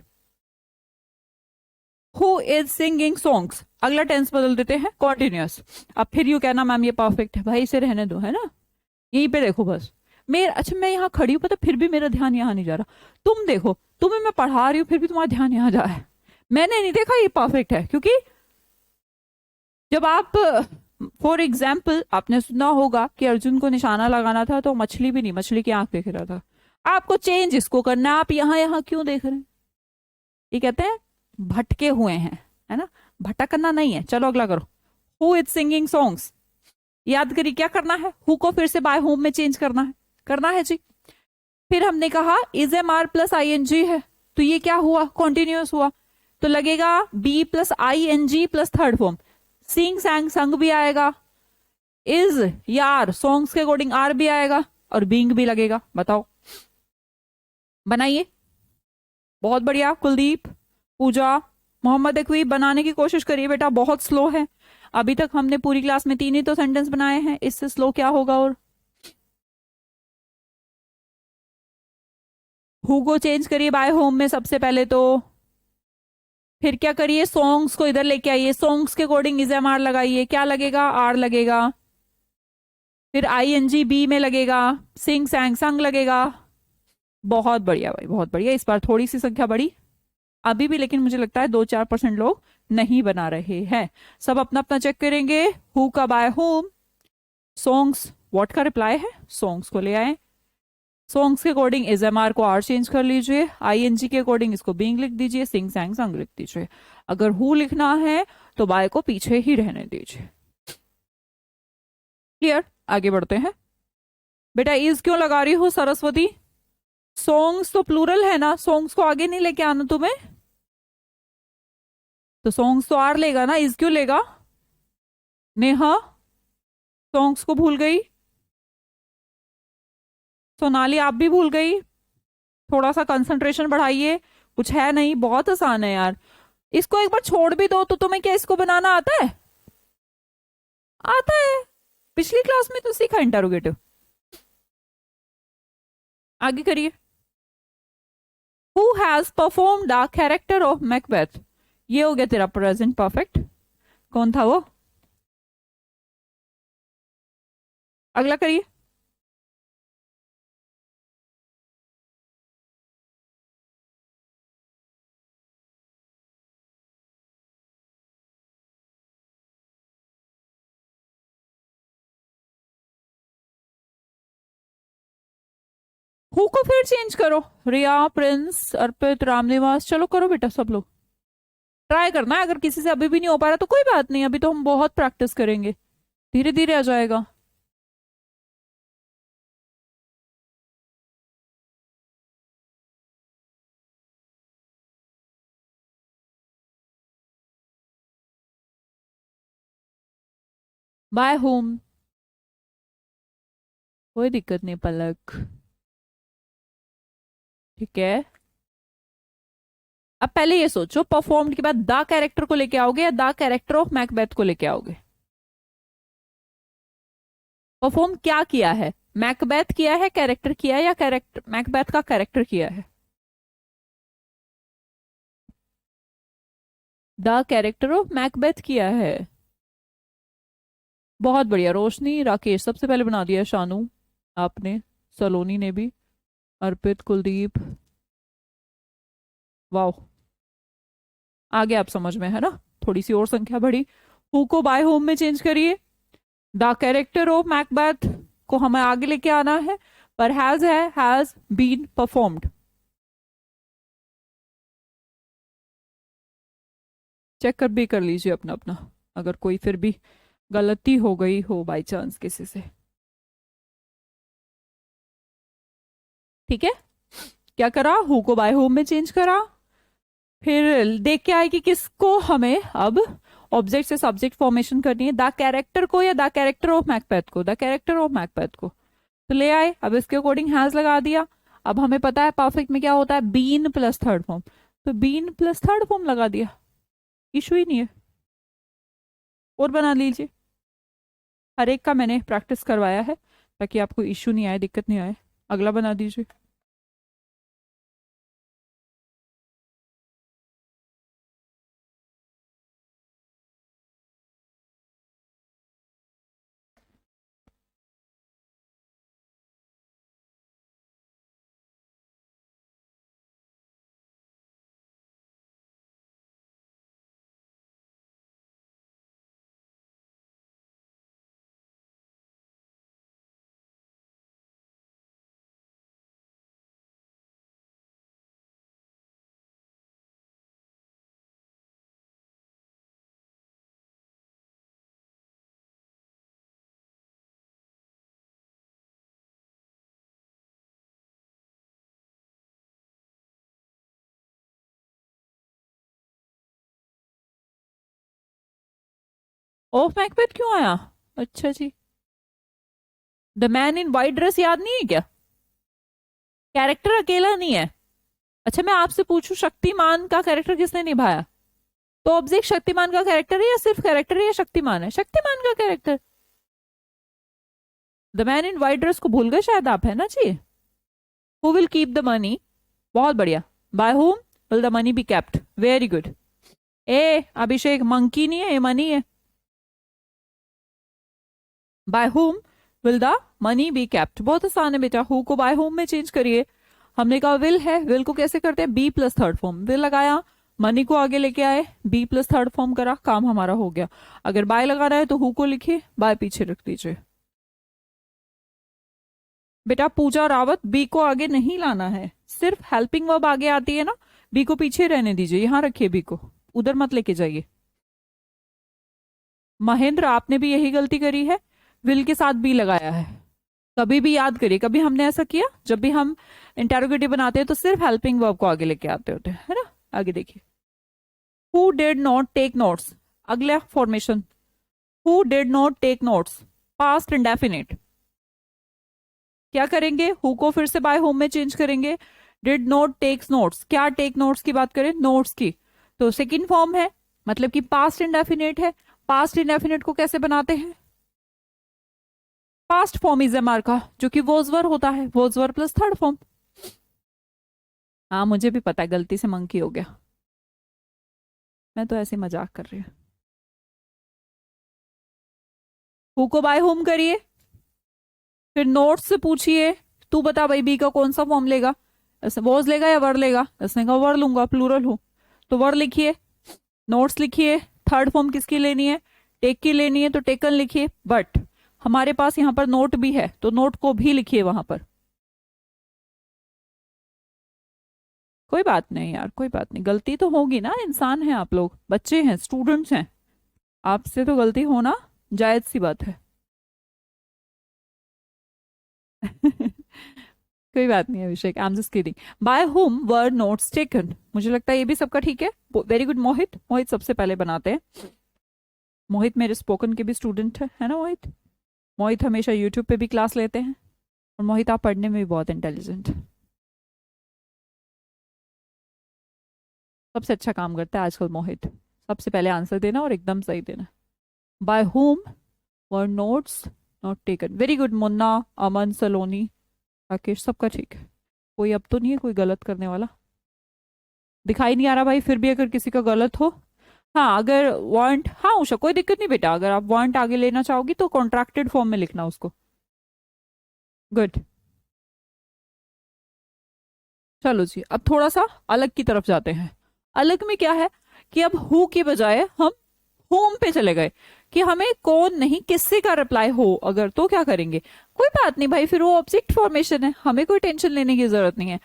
Speaker 1: who is singing songs, अगला टेंस बदल देते हैं कॉन्टिन्यूअस। अब फिर यू कहना मैम ये परफेक्ट है, भाई इसे रहने दो, है ना, यहीं पे देखो बस। मेरा अच्छा, मैं यहाँ खड़ी हूँ पता, फिर भी मेरा ध्यान यहाँ नहीं जा रहा, तुम देखो, तुम्हें मैं पढ़ा रही हूँ फिर भी तुम्हारा ध्यान यहाँ जा रहा है। मैंने नहीं देखा ये परफेक्ट है, क्योंकि जब आप, फॉर एग्जाम्पल आपने सुना होगा कि अर्जुन को निशाना लगाना था तो मछली भी नहीं, मछली की आंख देख रहा था। आपको चेंज इसको करना है, आप यहाँ यहाँ क्यों देख रहे हैं, ये कहते हैं भटके हुए हैं, है ना, भटकना नहीं है। चलो अगला करो, हु इज सिंगिंग सॉन्ग्स, याद करिए क्या करना है, हु को फिर से बाय होम में चेंज करना है जी। फिर हमने कहा is am are plus I N G है, तो ये क्या हुआ, कॉन्टिन्यूअस हुआ, तो लगेगा B plus I N G plus third form, sing sang sung भी आएगा, इज यार सॉन्ग्स के अकॉर्डिंग आर भी आएगा, और बींग भी लगेगा। बताओ, बनाइए, बहुत बढ़िया, कुलदीप, पूजा, मोहम्मद अकवी, बनाने की कोशिश करिए बेटा, बहुत स्लो है, अभी तक हमने पूरी क्लास में 3 ही तो सेंटेंस बनाए हैं, इससे स्लो क्या होगा। और हु को चेंज करिए बाय होम में सबसे पहले तो, फिर क्या करिए, सॉन्ग्स को इधर लेके आइए, सॉन्ग्स के अकॉर्डिंग इज एम आर लगाइए, क्या लगेगा, आर लगेगा, फिर आई एन जी बी में लगेगा, सिंग सैंग संग लगेगा। बहुत बढ़िया भाई, बहुत बढ़िया, इस बार थोड़ी सी संख्या बढ़ी अभी भी, लेकिन मुझे लगता है 2-4% लोग नहीं बना रहे हैं। सब अपना अपना चेक करेंगे, हु का बाय होम, सॉन्ग्स व्हाट का रिप्लाई है, सॉन्ग्स को ले आए, सॉन्ग्स के अकॉर्डिंग इज एम आर को आर चेंज कर लीजिए, आई एन जी के अकॉर्डिंग इसको बींग लिख दीजिए, सिंग सैंग संग लिख दीजिए। अगर हु लिखना है तो बाय को पीछे ही रहने दीजिए। क्लियर, आगे बढ़ते हैं। बेटा इज क्यों लगा रही हो सरस्वती, सॉन्ग्स तो प्लूरल है ना, सॉन्ग्स को आगे नहीं लेके आना तुम्हें, तो सॉन्ग्स तो आर लेगा ना, इज क्यों लेगा। नेहा सॉन्ग्स को भूल गई, सोनाली आप भी भूल गई, थोड़ा सा कंसंट्रेशन बढ़ाइए, कुछ है नहीं, बहुत आसान है यार, इसको एक बार छोड़ भी दो तो तुम्हें क्या इसको बनाना आता है, आता है, पिछली क्लास में तो सीखा इंटरोगेटिव। आगे करिए। Who has perform the character of Macbeth. ये हो गया तेरा प्रेजेंट परफेक्ट। कौन था वो? अगला करिए। हु को फिर चेंज करो। रिया, प्रिंस, अर्पित, रामनिवास, चलो करो बेटा सब लोग। ट्राई करना है, अगर किसी से अभी भी नहीं हो पा रहा तो कोई बात नहीं, अभी तो हम बहुत प्रैक्टिस करेंगे, धीरे धीरे आ जाएगा। By whom. कोई दिक्कत नहीं पलक। ठीक है, अब पहले ये सोचो, परफॉर्म्ड के बाद द कैरेक्टर को लेके आओगे या द कैरेक्टर ऑफ मैकबेथ को लेके आओगे? परफॉर्म क्या किया है? मैकबेथ किया है, कैरेक्टर किया है, या कैरेक्टर मैकबेथ का कैरेक्टर किया है? द कैरेक्टर ऑफ मैकबेथ किया है। बहुत बढ़िया। रोशनी, राकेश सबसे पहले बना दिया, शानू आपने, सलोनी ने भी, अर्पित, कुलदीप, वाओ, आगे आप समझ में है ना, थोड़ी सी और संख्या बढ़ी। हु को बाय होम में चेंज करिए। द कैरेक्टर ऑफ मैकबेथ को हमें आगे लेके आना है, पर हैज है, हैज बीन परफॉर्म्ड। चेक कर भी कर लीजिए अपना अपना, अगर कोई फिर भी गलती हो गई हो बाय चांस किसी से। ठीक है, क्या करा? हु को बाय होम में चेंज करा, फिर देख के आए कि किसको हमें अब ऑब्जेक्ट से सब्जेक्ट फॉर्मेशन करनी है, द कैरेक्टर को या द कैरेक्टर ऑफ मैकबेथ को? द कैरेक्टर ऑफ मैकबेथ को। तो ले आए, अब इसके अकॉर्डिंग हैज लगा दिया। अब हमें पता है परफेक्ट में क्या होता है, बीन प्लस थर्ड फॉर्म, तो बीन प्लस थर्ड फॉर्म लगा दिया, इशू ही नहीं है। और बना लीजिए, हर एक का मैंने प्रैक्टिस करवाया है ताकि आपको इशू नहीं आए, दिक्कत नहीं आए। अगला बना दीजिए। ऑफ मैकबेथ क्यों आया? अच्छा जी, the man in white dress याद नहीं है क्या? कैरेक्टर अकेला नहीं है। अच्छा, मैं आपसे पूछूं, शक्तिमान का कैरेक्टर किसने निभाया? तो ऑब्जेक्ट शक्तिमान का कैरेक्टर है या सिर्फ कैरेक्टर है, या शक्तिमान है? शक्तिमान का character. The man in white dress को भूल गए शायद आप, है ना जी? Who will keep the money? बहुत बढ़िया। By whom will the money be kept? Very good. ए अभिषेक, मंकी नहीं है, ये मनी है। By whom will the money be kept, बहुत आसान है बेटा। हु को बाय होम में चेंज करिए। हमने कहा विल है, विल को कैसे करते हैं, B plus third form, will लगाया, मनी को आगे लेके आए, बी प्लस थर्ड फॉर्म करा, काम हमारा हो गया। अगर बाय लगा रहा है तो हु को लिखिए, बाय पीछे रख दीजिए। बेटा पूजा रावत, बी को आगे नहीं लाना है, सिर्फ हेल्पिंग वर्ब आगे आती है ना, बी को पीछे रहने दीजिए, यहां रखिए बी को, उधर मत लेके जाइए। महेंद्र, आपने भी यही गलती करी है, विल के साथ बी लगाया है। कभी भी याद करिए, कभी हमने ऐसा किया, जब भी हम इंटेरोगेटिव बनाते हैं तो सिर्फ हेल्पिंग वर्ब को आगे लेके आते होते हैं, है ना? आगे देखिए, who did not take notes, अगला formation, who did not take notes, past indefinite. क्या करेंगे, हु को फिर से बाय होम में चेंज करेंगे। डिड नॉट टेक्स नोट्स, क्या टेक नोट्स की बात करें, नोट्स की, तो सेकंड फॉर्म है, मतलब कि पास्ट इंडेफिनिट है। पास्ट इंडेफिनिट को कैसे बनाते हैं? Past form is am are का, जो कि वोजवर होता है, वोजवर प्लस थर्ड फॉर्म। हाँ मुझे भी पता है, गलती से मंकी हो गया, मैं तो ऐसे मजाक कर रही हूँ। हु को बाय होम करिए, फिर नोट्स से पूछिए, तू बता भाई बी का कौन सा फॉर्म लेगा, ऐसे वॉज लेगा या वर लेगा, इसने कहा वर लूंगा, प्लूरल हूं तो वर लिखिए। नोट्स लिखिए, थर्ड फॉर्म किसकी लेनी है, टेक की लेनी है तो टेकन लिखिए, बट हमारे पास यहाँ पर नोट भी है तो नोट को भी लिखिए वहां पर। कोई बात नहीं यार, कोई बात नहीं, गलती तो होगी ना, इंसान हैं आप लोग, बच्चे हैं, स्टूडेंट्स हैं, आपसे तो गलती होना जायज सी बात है। कोई बात नहीं Abhishek, I am just kidding. By whom were notes taken, मुझे लगता है ये भी सबका ठीक है। वेरी गुड मोहित, मोहित सबसे पहले बनाते हैं। मोहित मेरे स्पोकन के भी स्टूडेंट है ना मोहित? मोहित हमेशा यूट्यूब पे भी क्लास लेते हैं, और मोहित आप पढ़ने में भी बहुत इंटेलिजेंट, सबसे अच्छा काम करता है आजकल मोहित, सबसे पहले आंसर देना और एकदम सही देना। By whom were notes not taken, very good Munna, Aman, Saloni, Rakesh, सबका ठीक है। कोई अब तो नहीं है कोई गलत करने वाला, दिखाई नहीं आ रहा भाई, फिर भी अगर किसी का गलत हो। हाँ अगर वांट, हाँ उषा कोई दिक्कत नहीं बेटा, अगर आप वांट आगे लेना चाहोगी तो कॉन्ट्रैक्टेड फॉर्म में लिखना उसको। गुड, चलो जी अब थोड़ा सा अलग की तरफ जाते हैं। अलग में क्या है कि अब हु की बजाय हम होम पे चले गए, कि हमें कौन नहीं किससे का रिप्लाई हो अगर, तो क्या करेंगे? कोई बात नहीं भाई, फिर वो ऑब्जेक्ट फॉर्मेशन है, हमें कोई टेंशन लेने की जरूरत नहीं है।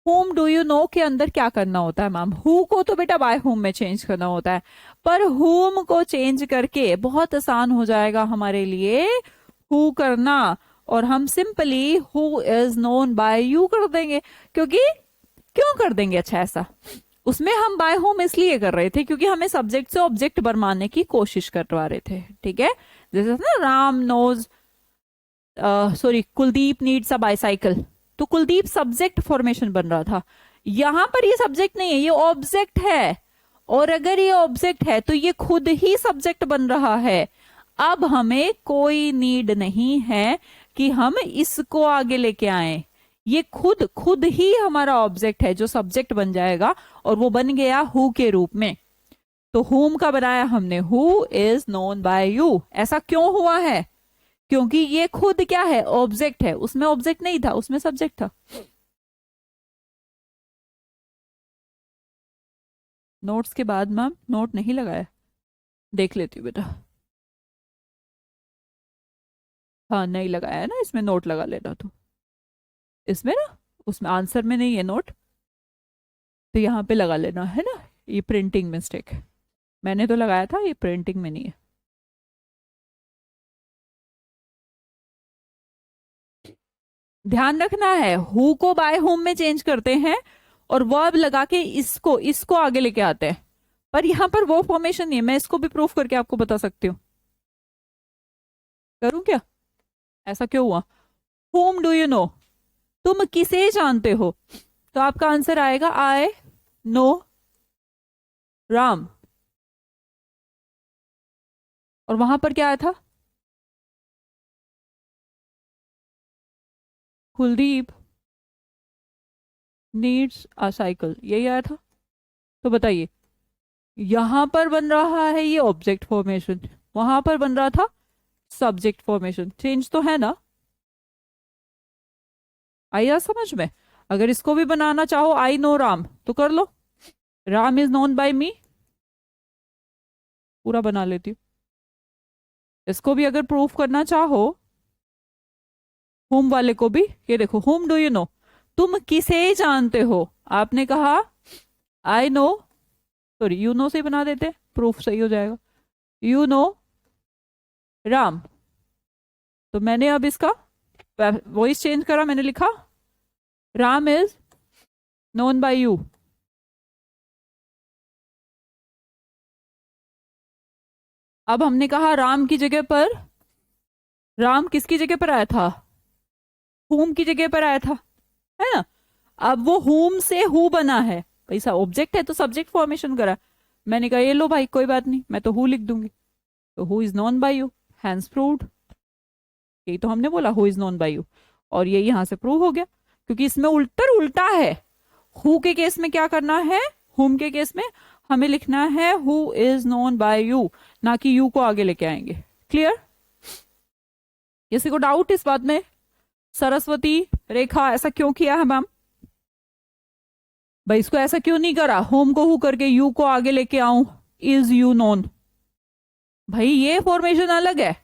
Speaker 1: होम डू यू नो के अंदर क्या करना होता है मैम, हु को तो बेटा बाय होम में चेंज करना होता है, पर होम को चेंज करके बहुत आसान हो जाएगा हमारे लिए हु करना, और हम simply who is known by you कर देंगे। क्योंकि क्यों कर देंगे अच्छा ऐसा, उसमें हम बाय होम इसलिए कर रहे थे क्योंकि हमें सब्जेक्ट से ऑब्जेक्ट बनवाने की कोशिश करवा रहे थे, ठीक है? जैसे ना Ram knows, sorry Kuldeep needs a bicycle, तो कुलदीप सब्जेक्ट फॉर्मेशन बन रहा था, यहां पर ये सब्जेक्ट नहीं है, ये ऑब्जेक्ट है, और अगर ये ऑब्जेक्ट है तो ये खुद ही सब्जेक्ट बन रहा है। अब हमें कोई नीड नहीं है कि हम इसको आगे लेके आए, ये खुद खुद ही हमारा ऑब्जेक्ट है जो सब्जेक्ट बन जाएगा, और वो बन गया हु के रूप में। तो हुम का बनाया हमने, who is known by you, ऐसा क्यों हुआ है? क्योंकि ये खुद क्या है, ऑब्जेक्ट है, उसमें ऑब्जेक्ट नहीं था, उसमें सब्जेक्ट था। नोट्स के बाद मैम नोट नहीं लगाया, देख लेती हूँ बेटा। हाँ नहीं लगाया है ना, इसमें नोट लगा लेना तो, इसमें ना, उसमें आंसर में नहीं है नोट, तो यहाँ पे लगा लेना है ना, ये प्रिंटिंग मिस्टेक है, मैंने तो लगाया था, ये प्रिंटिंग में नहीं है। ध्यान रखना है, हु को बाय होम में चेंज करते हैं और वर्ब लगा के इसको इसको आगे लेके आते हैं, पर यहाँ पर वो फॉर्मेशन नहीं है, मैं इसको भी प्रूफ करके आपको बता सकती हूँ। करूँ क्या? ऐसा क्यों हुआ? होम डू यू नो, तुम किसे जानते हो, तो आपका आंसर आएगा आई नो राम, और वहां पर क्या आया था? कुलदीप नीड्स अ साइकिल, यही आया था। तो बताइए, यहां पर बन रहा है ये ऑब्जेक्ट फॉर्मेशन, वहां पर बन रहा था सब्जेक्ट फॉर्मेशन, चेंज तो है ना? आया समझ में? अगर इसको भी बनाना चाहो आई नो राम तो कर लो, राम इज नोन बाय मी, पूरा बना लेती हूँ। इसको भी अगर प्रूफ करना चाहो, होम वाले को भी, ये देखो, होम डू यू नो, तुम किसे जानते हो, आपने कहा I know, sorry you know से बना देते, प्रूफ सही हो जाएगा, यू नो राम, तो मैंने अब इसका वॉइस चेंज करा, मैंने लिखा Ram is known by you. अब हमने कहा राम की जगह पर, राम किसकी जगह पर आया था, हुम की जगह पर आया था, है ना? अब वो हुम से हु बना है, पैसा ऑब्जेक्ट है तो सब्जेक्ट फॉर्मेशन करा, मैंने कहा ये लो भाई कोई बात नहीं, मैं तो हु लिख दूंगी, तो who is known by you, hence proved. यही तो हमने बोला, who is known by you, और ये यहां से प्रूव हो गया, क्योंकि इसमें उत्तर उल्टा है। हु के केस में क्या करना है, हुम के केस में हमें लिखना है who is known by you, ना कि यू को आगे लेके आएंगे। क्लियर? किसी को डाउट इस बात में? सरस्वती, रेखा, ऐसा क्यों किया है मैम? भाई इसको ऐसा क्यों नहीं करा, होम को हु करके यू को आगे लेके आऊं, इज यू नोन? भाई ये फॉर्मेशन अलग है,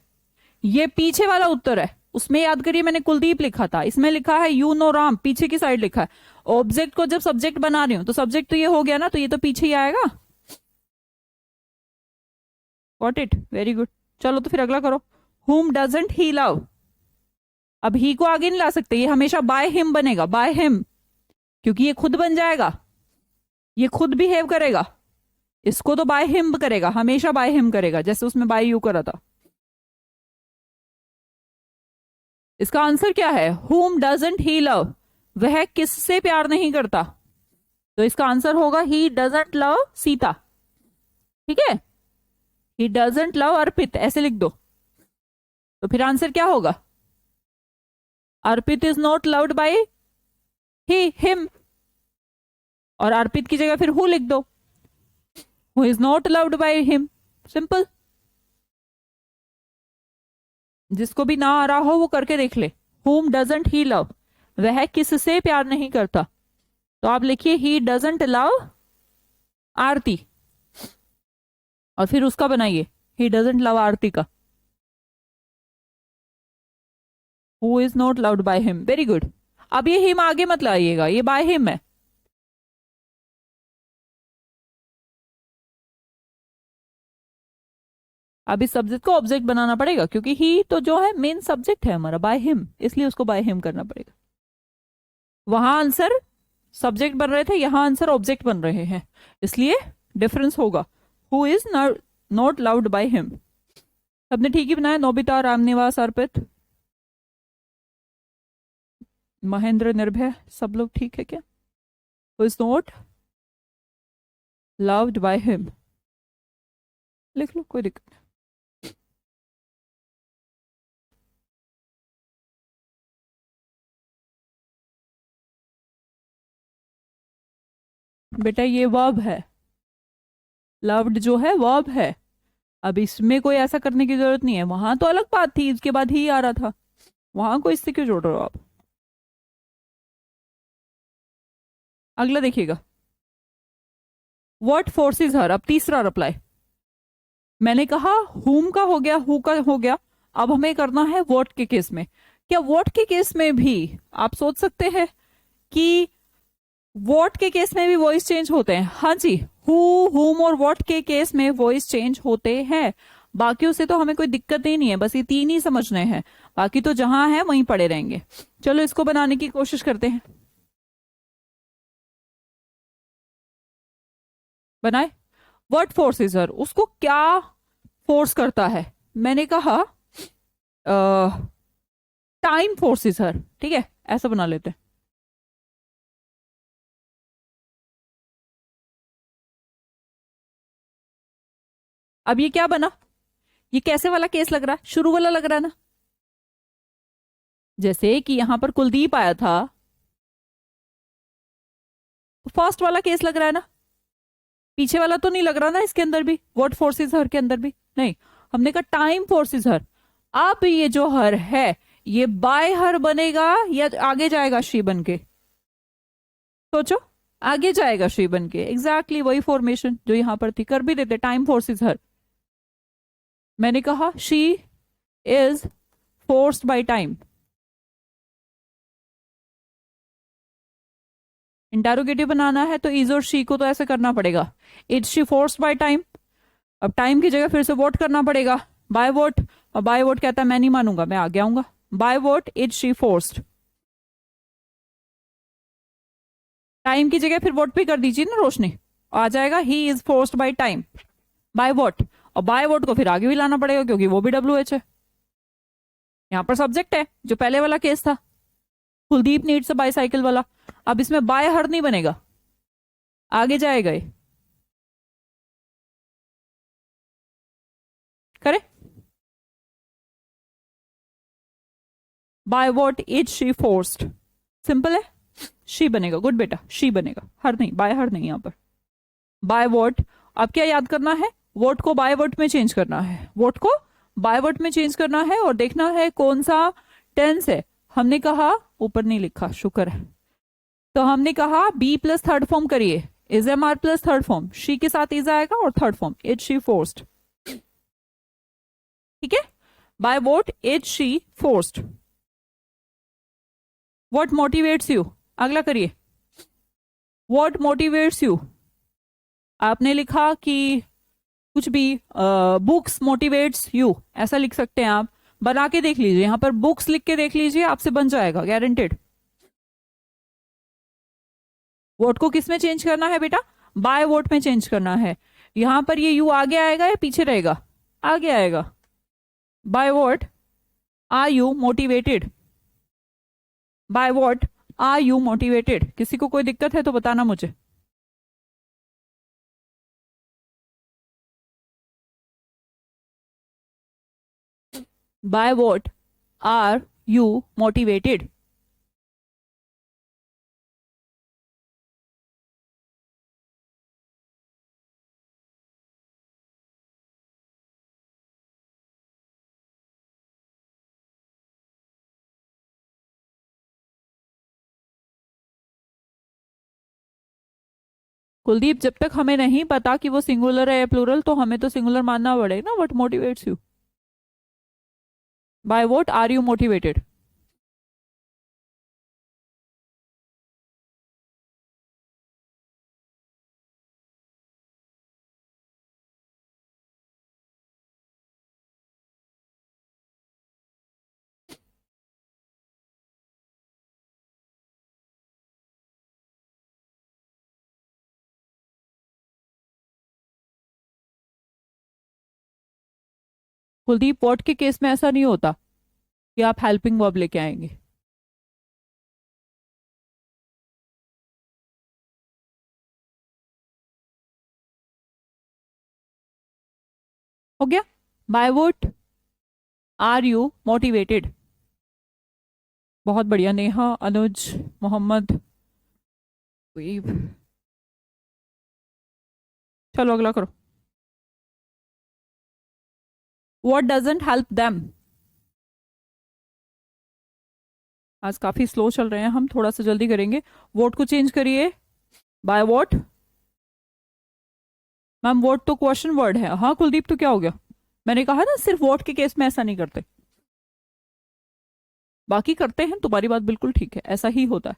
Speaker 1: ये पीछे वाला उत्तर है। उसमें याद करिए मैंने कुलदीप लिखा था, इसमें लिखा है यू नो राम, पीछे की साइड लिखा है। ऑब्जेक्ट को जब सब्जेक्ट बना रही हूं तो सब्जेक्ट तो ये हो गया ना, तो ये तो पीछे ही आएगा। Got it? Very good. चलो तो फिर अगला करो। हुम डजंट ही लव, अब ही को आगे नहीं ला सकते, ये हमेशा बाय हिम बनेगा, बाय हिम, क्योंकि ये खुद बन जाएगा, ये खुद बिहेव करेगा। इसको तो बाय हिम करेगा, हमेशा बाय हिम करेगा, जैसे उसमें बाय यू करा था। इसका आंसर क्या है? हुम डजंट ही लव, वह किससे प्यार नहीं करता, तो इसका आंसर होगा ही डजंट लव सीता। ठीक है, ही डजंट लव अर्पित, ऐसे लिख दो। तो फिर आंसर क्या होगा? Arpit is not loved by he him, और अर्पित की जगह फिर हु लिख दो, who is not loved by him. Simple. जिसको भी ना आ रहा हो वो करके देख ले। हुम डजंट ही लव, वह किससे प्यार नहीं करता, तो आप लिखिए ही डजंट लव आरती, और फिर उसका बनाइए ही डजंट लव आरती का, who is not loved by him. Very good. अब ये हिम आगे मत लाइएगा, ये बाय हिम है। अब इस सब्जेक्ट को ऑब्जेक्ट बनाना पड़ेगा, क्योंकि ही तो जो है मेन सब्जेक्ट है हमारा, बाय हिम, इसलिए उसको बाय हिम करना पड़ेगा। वहां आंसर सब्जेक्ट बन रहे थे, यहां आंसर ऑब्जेक्ट बन रहे हैं, इसलिए डिफरेंस होगा। Who is not loved by him. सबने ठीक ही बनाया, नोबिता, रामनिवास, अर्पित, महेंद्र, निर्भय, सब लोग ठीक है क्या? Who is not loved by him, लिख लो, कोई दिक्कत नहीं। बेटा ये वर्ब है, लव्ड जो है वर्ब है, अब इसमें कोई ऐसा करने की जरूरत नहीं है। वहां तो अलग बात थी, इसके बाद ही आ रहा था, वहां को इससे क्यों जोड़ रहे हो आप? अगला देखिएगा, व्हाट फोर्सेस हर, अब तीसरा रिप्लाई। मैंने कहा हुम का हो गया, हु का हो गया, अब हमें करना है व्हाट के केस में। क्या व्हाट के केस में भी आप सोच सकते हैं कि व्हाट के केस में भी वॉइस चेंज होते हैं? हाँ जी, हु, हुम और व्हाट के केस में वॉइस चेंज होते हैं। बाकियों से तो हमें कोई दिक्कत ही नहीं है, बस ये तीन ही समझने हैं, बाकी तो जहां है वहीं पड़े रहेंगे। चलो इसको बनाने की कोशिश करते हैं, बनाए। व्हाट फोर्सेस हर, उसको क्या फोर्स करता है? मैंने कहा टाइम फोर्सेस हर, ठीक है, ऐसा बना लेते हैं। अब ये क्या बना, ये कैसे वाला केस लग रहा है? शुरू वाला लग रहा है ना, जैसे कि यहां पर कुलदीप आया था, तो फर्स्ट वाला केस लग रहा है ना, पीछे वाला तो नहीं लग रहा ना इसके अंदर भी, व्हाट फोर्सेस हर के अंदर भी नहीं। हमने कहा टाइम फोर्सेस हर। अब ये जो हर है, ये बाय हर बनेगा या आगे जाएगा शी बन के? सोचो, आगे जाएगा शी बन के, एग्जैक्टली वही फॉर्मेशन जो यहां पर थी, कर भी देते टाइम फोर्सेस हर। मैंने कहा she is forced by time, interrogative बनाना है तो इज और शी को तो ऐसे करना पड़ेगा, is she forced by time. अब टाइम की जगह फिर से वोट करना पड़ेगा, बाय वोट, और बाय वोट कहता है मैं नहीं मानूंगा, मैं आगे आऊंगा, by vote is she forced. Time की जगह फिर वोट भी कर दीजिए ना रोशनी, आ जाएगा he is forced by time, by vote, और बाय वोट को फिर आगे भी लाना पड़ेगा क्योंकि वो भी WH है, यहाँ पर सब्जेक्ट है जो पहले वाला केस था, कुलदीप नीड्स अ बाईसाइकिल वाला। अब इसमें बाय हर नहीं बनेगा, आगे जाएगा ये, करे by what is she forced, simple है, शी बनेगा, गुड बेटा, शी बनेगा, हर नहीं, बाय हर नहीं यहाँ पर, बाय वॉट। अब क्या याद करना है, वोट को बाय वोट में चेंज करना है, वोट को बाय वोट में चेंज करना है, और देखना है कौन सा टेंस है। हमने कहा, ऊपर नहीं लिखा, शुक्र है, तो हमने कहा बी प्लस थर्ड फॉर्म करिए, is am are plus third form, she के साथ इज आएगा और third form is she forced, ठीक है, by vote is she forced. What motivates you, अगला करिए, व्हाट मोटिवेट्स यू, आपने लिखा कि कुछ भी, बुक्स मोटिवेट्स यू, ऐसा लिख सकते हैं आप, बना के देख लीजिए, यहां पर बुक्स लिख के देख लीजिए, आपसे बन जाएगा गारंटेड। वोट को किस में चेंज करना है बेटा, बाय वोट में चेंज करना है, यहां पर ये यू आगे आएगा या पीछे रहेगा, आगे आएगा, by vote are you motivated, by vote are you motivated, किसी को कोई दिक्कत है तो बताना मुझे। By vote are you motivated, Kuldeep जब तक हमें नहीं पता कि वो सिंगुलर है या प्लूरल, तो हमें तो सिंगुलर मानना पड़ेगा ना, what motivates you, by what are you motivated. Kuldeep what के केस में ऐसा नहीं होता कि आप हेल्पिंग वर्ब लेके आएंगे, हो गया, by what are you motivated, बहुत बढ़िया, नेहा, अनुज, मोहम्मद, चलो अगला करो, व्हाट डजंट हेल्प देम, आज काफी स्लो चल रहे हैं हम, थोड़ा सा जल्दी करेंगे, वोट को चेंज करिए, बाय वोट, मैम वोट तो क्वेश्चन वर्ड है, हाँ कुलदीप तो क्या हो गया, मैंने कहा ना सिर्फ वोट के केस में ऐसा नहीं करते, बाकी करते हैं, तुम्हारी बात बिल्कुल ठीक है, ऐसा ही होता है,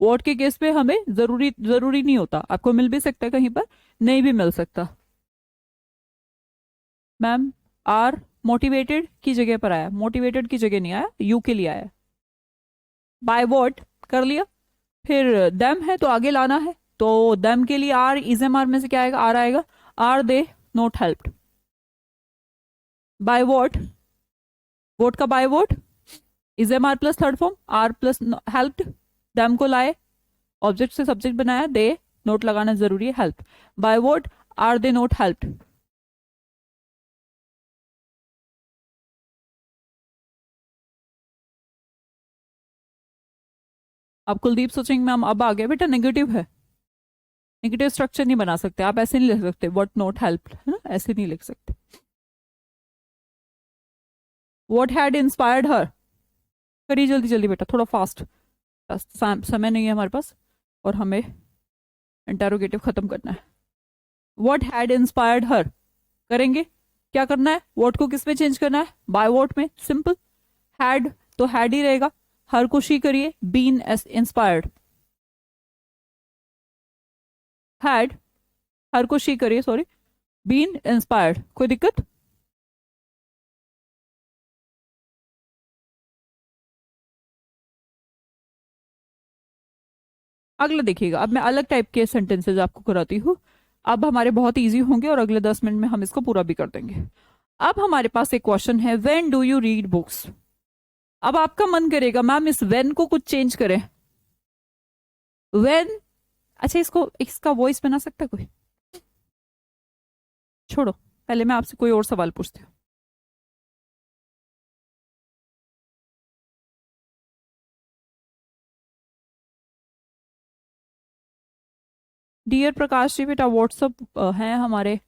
Speaker 1: वोट के केस में हमें जरूरी जरूरी नहीं होता, आपको मिल भी सकता है कहीं पर, नहीं भी मिल सकता। मैम आर मोटिवेटेड की जगह पर आया, मोटिवेटेड की जगह नहीं आया, यू के लिए आया, बाय वोट कर लिया, फिर देम है तो आगे लाना है, तो देम के लिए आर, इज एम आर में से क्या आएगा, आर आएगा, are they not helped, by vote, vote का by vote, is am are plus third form, are plus helped, them को लाए, ऑब्जेक्ट से सब्जेक्ट बनाया, दे नोट लगाना जरूरी है, help, by vote are they not helped. अब कुलदीप सोचेंगे मैम अब आ गया, बेटा नेगेटिव है, नेगेटिव स्ट्रक्चर नहीं बना सकते आप, ऐसे नहीं लिख सकते, व्हाट नॉट हेल्प, है ना, ऐसे नहीं लिख सकते, व्हाट हैड इंस्पायर्ड हर, करिए जल्दी जल्दी बेटा, थोड़ा फास्ट, समय नहीं है हमारे पास, और हमें इंटेरोगेटिव खत्म करना है, व्हाट हैड इंस्पायर्ड हर, करेंगे, क्या करना है, व्हाट को किस में चेंज करना है, बाय व्हाट में, सिंपल, हैड तो हैड ही रहेगा, हर को शी करिए, बीन इंस्पायर्ड, हैड, हर को शी करिए, सॉरी, बीन इंस्पायर्ड, कोई दिक्कत, अगला देखिएगा, अब मैं अलग टाइप के सेंटेंसेस आपको कराती हूँ, अब हमारे बहुत इजी होंगे और अगले 10 मिनट में हम इसको पूरा भी कर देंगे। अब हमारे पास एक क्वेश्चन है, when do you read books, अब आपका मन करेगा मैम इस व्हेन को कुछ चेंज करें, व्हेन, अच्छा इसको, इसका वॉइस बना सकता है कोई, छोड़ो, पहले मैं आपसे कोई और सवाल पूछती हूँ, डियर प्रकाश जी बेटा व्हाट्सअप हैं हमारे,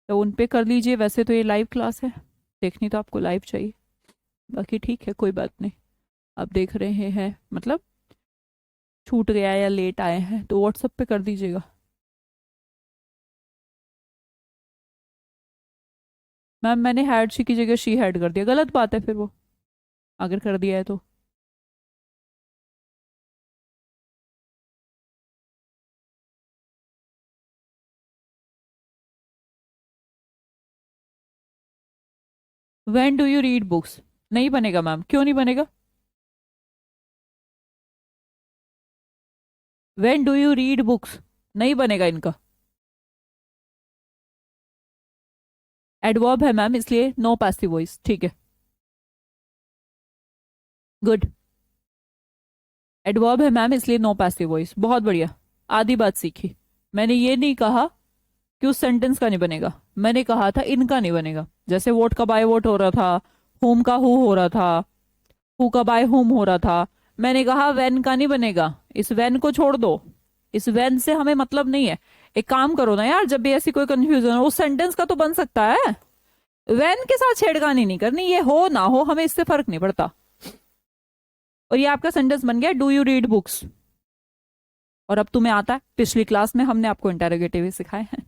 Speaker 1: तो उन पे कर लीजिए। वैसे तो ये लाइव क्लास है, देखनी तो आपको लाइव चाहिए, बाकी ठीक है कोई बात नहीं। आप देख रहे हैं मतलब छूट गया या लेट आए हैं तो व्हाट्सअप पे कर दीजिएगा। मैम मैंने हैड शी की जगह शी हैड कर दिया, गलत बात है फिर वो, अगर कर दिया है तो। When do you read books, नहीं बनेगा मैम, क्यों नहीं बनेगा? When do you read books नहीं बनेगा इनका, एडवर्ब है मैम इसलिए नो पैसिव वॉइस, ठीक है गुड। एडवर्ब है मैम इसलिए नो पैसिव वॉइस, बहुत बढ़िया। आधी बात सीखी। मैंने ये नहीं कहा कि उस सेंटेंस का नहीं बनेगा, मैंने कहा था इनका नहीं बनेगा। जैसे वोट का बाय वोट हो रहा था, हुम का हु हो रहा था, हु का बाय हुम हो रहा था, मैंने कहा वेन का नहीं बनेगा। इस वेन को छोड़ दो, इस वेन से हमें मतलब नहीं है। एक काम करो ना यार, जब भी ऐसी कोई कंफ्यूजन हो, उस सेंटेंस का तो बन सकता है, वेन के साथ छेड़खानी नहीं करनी। ये हो ना हो हमें इससे फर्क नहीं पड़ता। और ये आपका सेंटेंस बन गया, डू यू रीड बुक्स। और अब तुम्हें आता है, पिछली क्लास में हमने आपको इंटेरोगेटिव सिखाए हैं।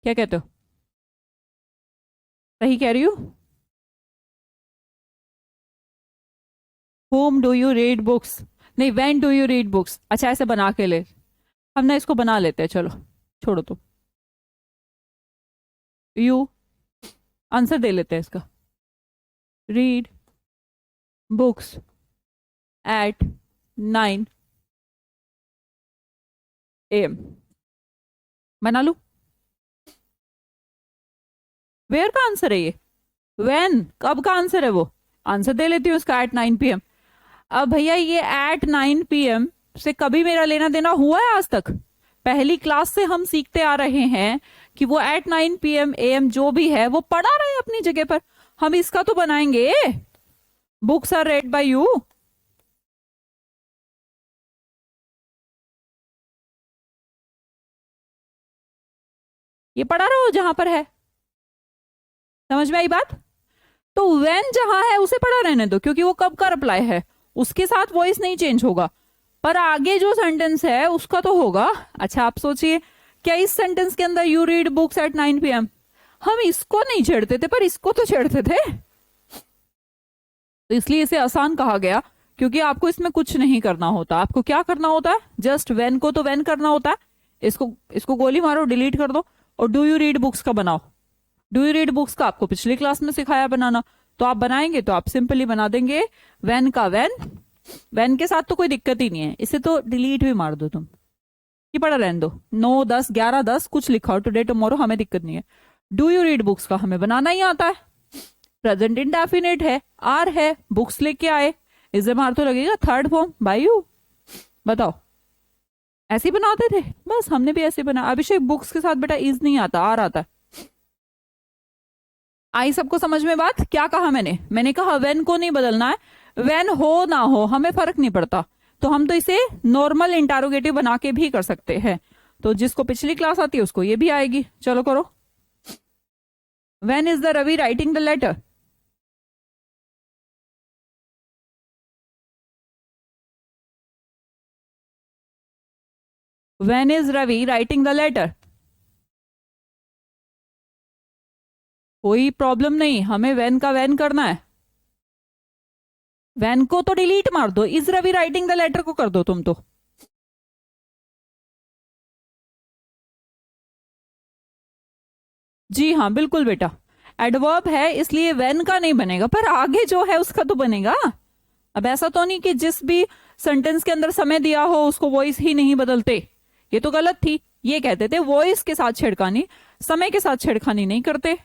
Speaker 1: क्या कहते हो? सही कह रही हूँ? Whom do you read books, नहीं when do you read books. अच्छा ऐसे बना के ले, हम ना इसको बना लेते हैं, चलो छोड़ो तो, यू आंसर दे लेते हैं इसका। रीड बुक्स एट 9 AM, बना लू? वेयर का आंसर है ये, व्हेन कब का आंसर है वो, आंसर दे लेती हूँ उसका एट 9 PM। अब भैया ये एट 9 PM से कभी मेरा लेना देना हुआ है आज तक? पहली क्लास से हम सीखते आ रहे हैं कि वो एट 9 PM AM जो भी है वो पढ़ा रहे अपनी जगह पर। हम इसका तो बनाएंगे, books are read by you. ये पढ़ा रहे हो जहां पर है, समझ में आई बात? तो व्हेन जहां है उसे पढ़ा रहने दो, क्योंकि वो कब का रिप्लाई है, उसके साथ वॉइस नहीं चेंज होगा, पर आगे जो सेंटेंस है उसका तो होगा। अच्छा आप सोचिए, क्या इस सेंटेंस के अंदर you read books at 9 PM, हम इसको नहीं छेड़ते थे पर इसको तो छेड़ते थे, तो इसलिए इसे आसान कहा गया। क्योंकि आपको इसमें कुछ नहीं करना होता, आपको क्या करना होता है, जस्ट वेन को तो वेन करना होता है, इसको इसको गोली मारो, डिलीट कर दो, और डू यू रीड बुक्स का बनाओ। डू यू रीड बुक्स का आपको पिछली क्लास में सिखाया बनाना, तो आप बनाएंगे तो आप सिंपली बना देंगे वेन का वेन। वेन के साथ तो कोई दिक्कत ही नहीं है, इसे तो डिलीट भी मार दो तुम, ये पढ़ा रहने दो, 9 10 11 10 कुछ लिखा हो, टुडे टुमारो, हमें दिक्कत नहीं है। डू यू रीड बुक्स का हमें बनाना ही आता है, प्रेजेंट इंडेफिनिट है, आर है, बुक्स लेके आए, इसे मार तो लगेगा थर्ड फॉर्म बाय यू। बताओ ऐसे ही बनाते थे, बस हमने भी ऐसे बना। अभिषेक बुक्स के साथ बेटा इज नहीं आता, आर आता है। आई सबको समझ में बात? क्या कहा मैंने कहा वेन को नहीं बदलना है, वेन हो ना हो हमें फर्क नहीं पड़ता, तो हम तो इसे नॉर्मल इंटारोगेटिव बना के भी कर सकते हैं। तो जिसको पिछली क्लास आती है उसको ये भी आएगी, चलो करो। When is the Ravi writing the letter, when is Ravi writing the letter. कोई प्रॉब्लम नहीं, हमें वेन का वेन करना है, वेन को तो डिलीट मार दो, is Ravi writing the letter को कर दो तुम तो। जी हाँ बिल्कुल बेटा, एडवर्ब है इसलिए वेन का नहीं बनेगा, पर आगे जो है उसका तो बनेगा। अब ऐसा तो नहीं कि जिस भी सेंटेंस के अंदर समय दिया हो उसको वॉइस ही नहीं बदलते, ये तो गलत थी। ये कहते थे वॉइस के साथ छेड़खानी, समय के साथ छेड़खानी नहीं करते,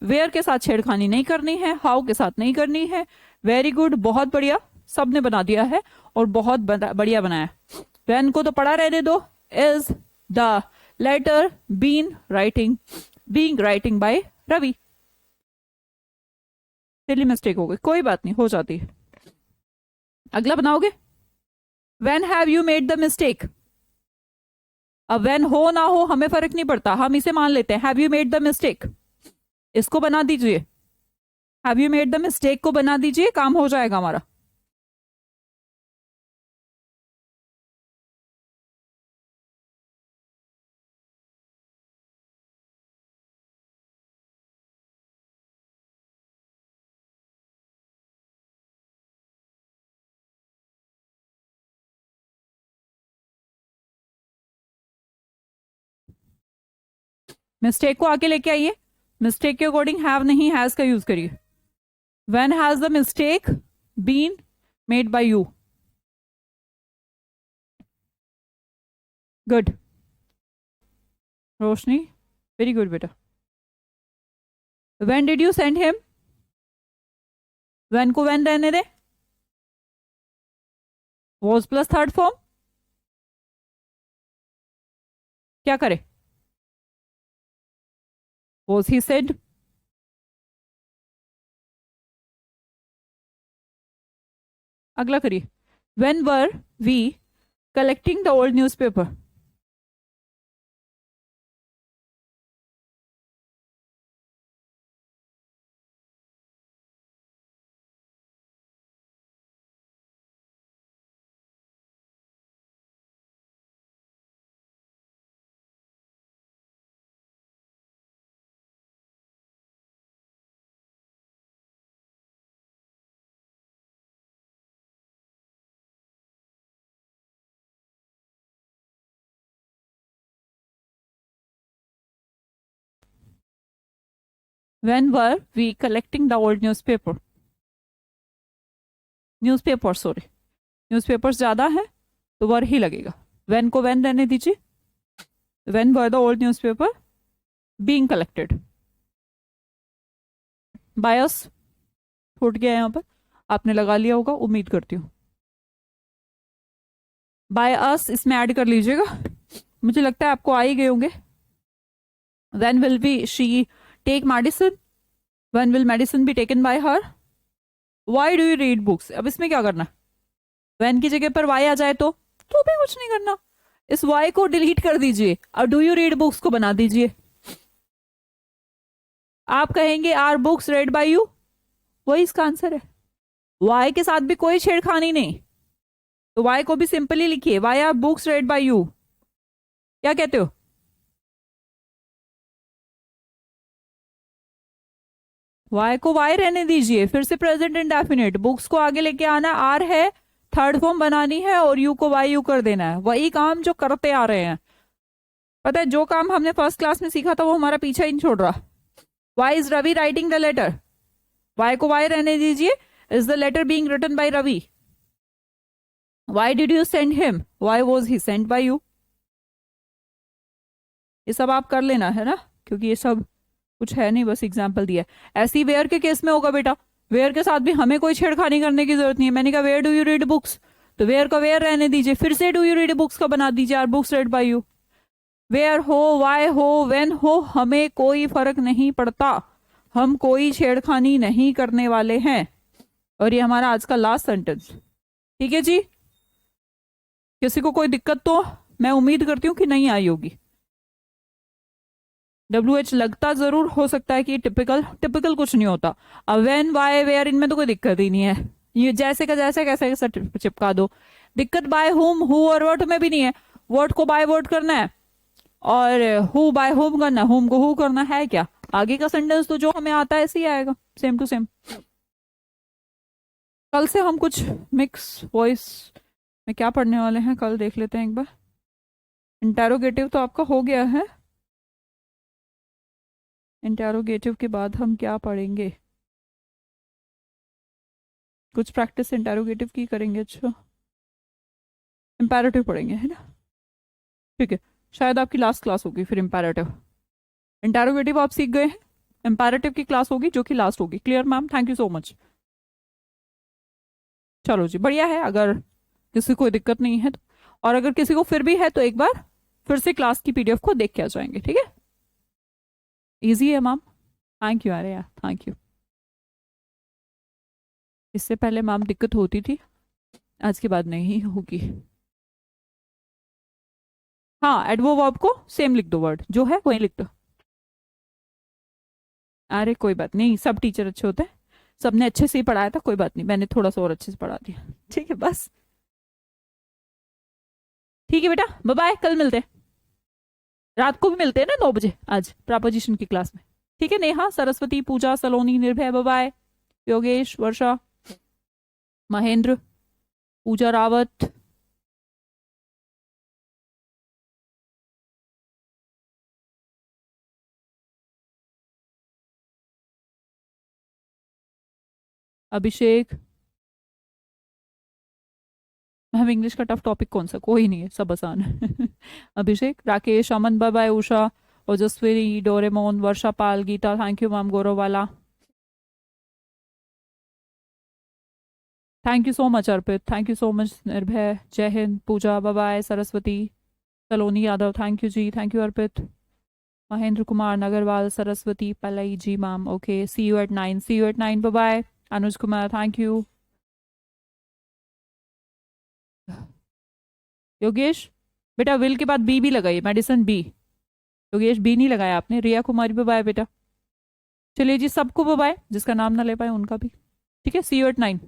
Speaker 1: वेयर के साथ छेड़खानी नहीं करनी है, हाउ के साथ नहीं करनी है। वेरी गुड, बहुत बढ़िया, सबने बना दिया है और बहुत बढ़िया बनाया। वेन को तो पढ़ा रहने दो, is the letter been writing, being writing by Ravi. Silly mistake हो गई, कोई बात नहीं, हो जाती है। अगला बनाओगे। When have you made the mistake. अब व्हेन हो ना हो हमें फर्क नहीं पड़ता, हम इसे मान लेते हैं। Have you made the mistake, इसको बना दीजिए। Have you made the mistake को बना दीजिए, काम हो जाएगा हमारा। मिस्टेक को आगे लेके आइए। मिस्टेक के अकॉर्डिंग हैव नहीं, हैज का यूज करिए। When has the mistake been made by you. Good Roshni, very good बेटा। When did you send him. When को व्हेन रहने दे। वॉज प्लस थर्ड फॉर्म, क्या करे। Was he said. अगला करिए। When were we collecting the old newspaper. When were we collecting the old newspaper? Newspaper sorry, newspapers ज्यादा है तो वर ही लगेगा। when को when रहने दीजिए। when were the old newspaper being collected by us। छूट गया यहाँ पर, आपने लगा लिया होगा उम्मीद करती हूँ। by us इसमें ऐड कर लीजिएगा, मुझे लगता है आपको आ ही गए होंगे। when will be she take medicine। when will medicine be taken by her। why do you read books। अब इसमें क्या करना, when की जगह पर y आ जाए तो भी कुछ नहीं करना, इस y को डिलीट कर दीजिए और डू यू रीड बुक्स को बना दीजिए। आप कहेंगे are books read by you, वही इसका आंसर है। y के साथ भी कोई छेड़खानी नहीं, तो y को भी सिंपली लिखिए, why are books read by you. क्या कहते हो। y को y रहने दीजिए, फिर से प्रेजेंट इंडेफिनिट, बुक्स को आगे लेके आना, आर है, थर्ड फॉर्म बनानी है और यू को y यू कर देना है। वही काम जो करते आ रहे हैं, पता है जो काम हमने फर्स्ट क्लास में सीखा था वो हमारा पीछा ही नहीं छोड़ रहा। Why is Ravi writing the letter, y को y रहने दीजिए, is the letter being written by Ravi. Why did you send him, why was he sent by you. ये सब आप कर लेना है ना, क्योंकि ये सब कुछ है नहीं, बस एग्जाम्पल दिया। ऐसे ही वेयर के केस में होगा बेटा, वेयर के साथ भी हमें कोई छेड़खानी करने की जरूरत नहीं है। मैंने कहा where do you read books, तो वेयर का वेयर रहने दीजिए, फिर से डू यू रीड बुक्स का बना दीजिए, are books read by you. Where हो, वाई हो, वेन हो, हमें कोई फर्क नहीं पड़ता, हम कोई छेड़खानी नहीं करने वाले हैं। और ये हमारा आज का लास्ट सेंटेंस, ठीक है जी। किसी को कोई दिक्कत तो मैं उम्मीद करती हूँ कि नहीं आई होगी। WH लगता जरूर हो सकता है कि टिपिकल कुछ नहीं होता। अब व्हेन वाई वेयर इनमें तो कोई दिक्कत ही नहीं है, ये जैसे का जैसे कैसे कैसे चिपका दो। दिक्कत बाय हुम, हु और वर्ड में भी नहीं है, वर्ड को बाय वर्ड करना है और हु बाय हुम करना है, हुम को हु करना है। क्या आगे का सेंटेंस तो जो हमें आता है ऐसे ही आएगा, सेम टू सेम। कल से हम कुछ मिक्स वॉइस में क्या पढ़ने वाले हैं कल देख लेते हैं एक बार। इंटेरोगेटिव तो आपका हो गया है, इंटेरोगेटिव के बाद हम क्या पढ़ेंगे, कुछ प्रैक्टिस इंटेरोगेटिव की करेंगे। अच्छा इंपैरेटिव पढ़ेंगे है ना, ठीक है, शायद आपकी लास्ट क्लास होगी फिर इंपैरेटिव। इंटेरोगेटिव आप सीख गए हैं, इंपैरेटिव की क्लास होगी जो कि लास्ट होगी। Clear ma'am, thank you so much. चलो जी बढ़िया है, अगर किसी को कोई दिक्कत नहीं है तो, और अगर किसी को फिर भी है तो एक बार फिर से क्लास की PDF को देख के आ जाएंगे, ठीक है। इजी है मैम। थैंक यू अरे यार, थैंक यू। इससे पहले मैम दिक्कत होती थी, आज के बाद नहीं होगी। हाँ, एडवर्ब वर्ब को सेम लिख दो, वर्ड जो है वही लिख दो। अरे कोई बात नहीं, सब टीचर अच्छे होते हैं, सबने अच्छे से ही पढ़ाया था, कोई बात नहीं, मैंने थोड़ा सा और अच्छे से पढ़ा दिया। ठीक है बस। ठीक है बेटा, बाय बाय, कल मिलते हैं। रात को भी मिलते हैं ना 9 बजे आज प्रपोजिशन की क्लास में। ठीक है, Neha, Saraswati, Pooja, Saloni, Nirbhay, bye bye. Yogesh, Varsha, Mahendra, Pooja Rawat. Abhishek. Ma'am English का टफ टॉपिक कौन सा, कोई नहीं है, सब आसान है। Abhishek, Rakesh, Aman, bye bye, Usha, Ojaswi, Doraemon, Varsha Pal, Geeta, thank you ma'am, Gaurav वाला, thank you so much Arpit, thank you so much Nirbhay, Jai Hind, Pooja, bye bye, Saraswati, Saloni Yadav, thank you जी, थैंक यू अर्पित, महेंद्र कुमार, नगरवाल, सरस्वती, पलई जी ma'am, okay, see you at 9, see you at 9, bye bye, Anuj Kumar, thank you. Yogesh, बेटा विल के बाद बी भी लगाइए, मेडिसिन बी। योगेश बी नहीं लगाया आपने। रिया कुमारी, बाय बाय बेटा। चलिए जी, सबको बाय बाय, जिसका नाम ना ले पाए उनका भी। ठीक है, सी यू एट 9।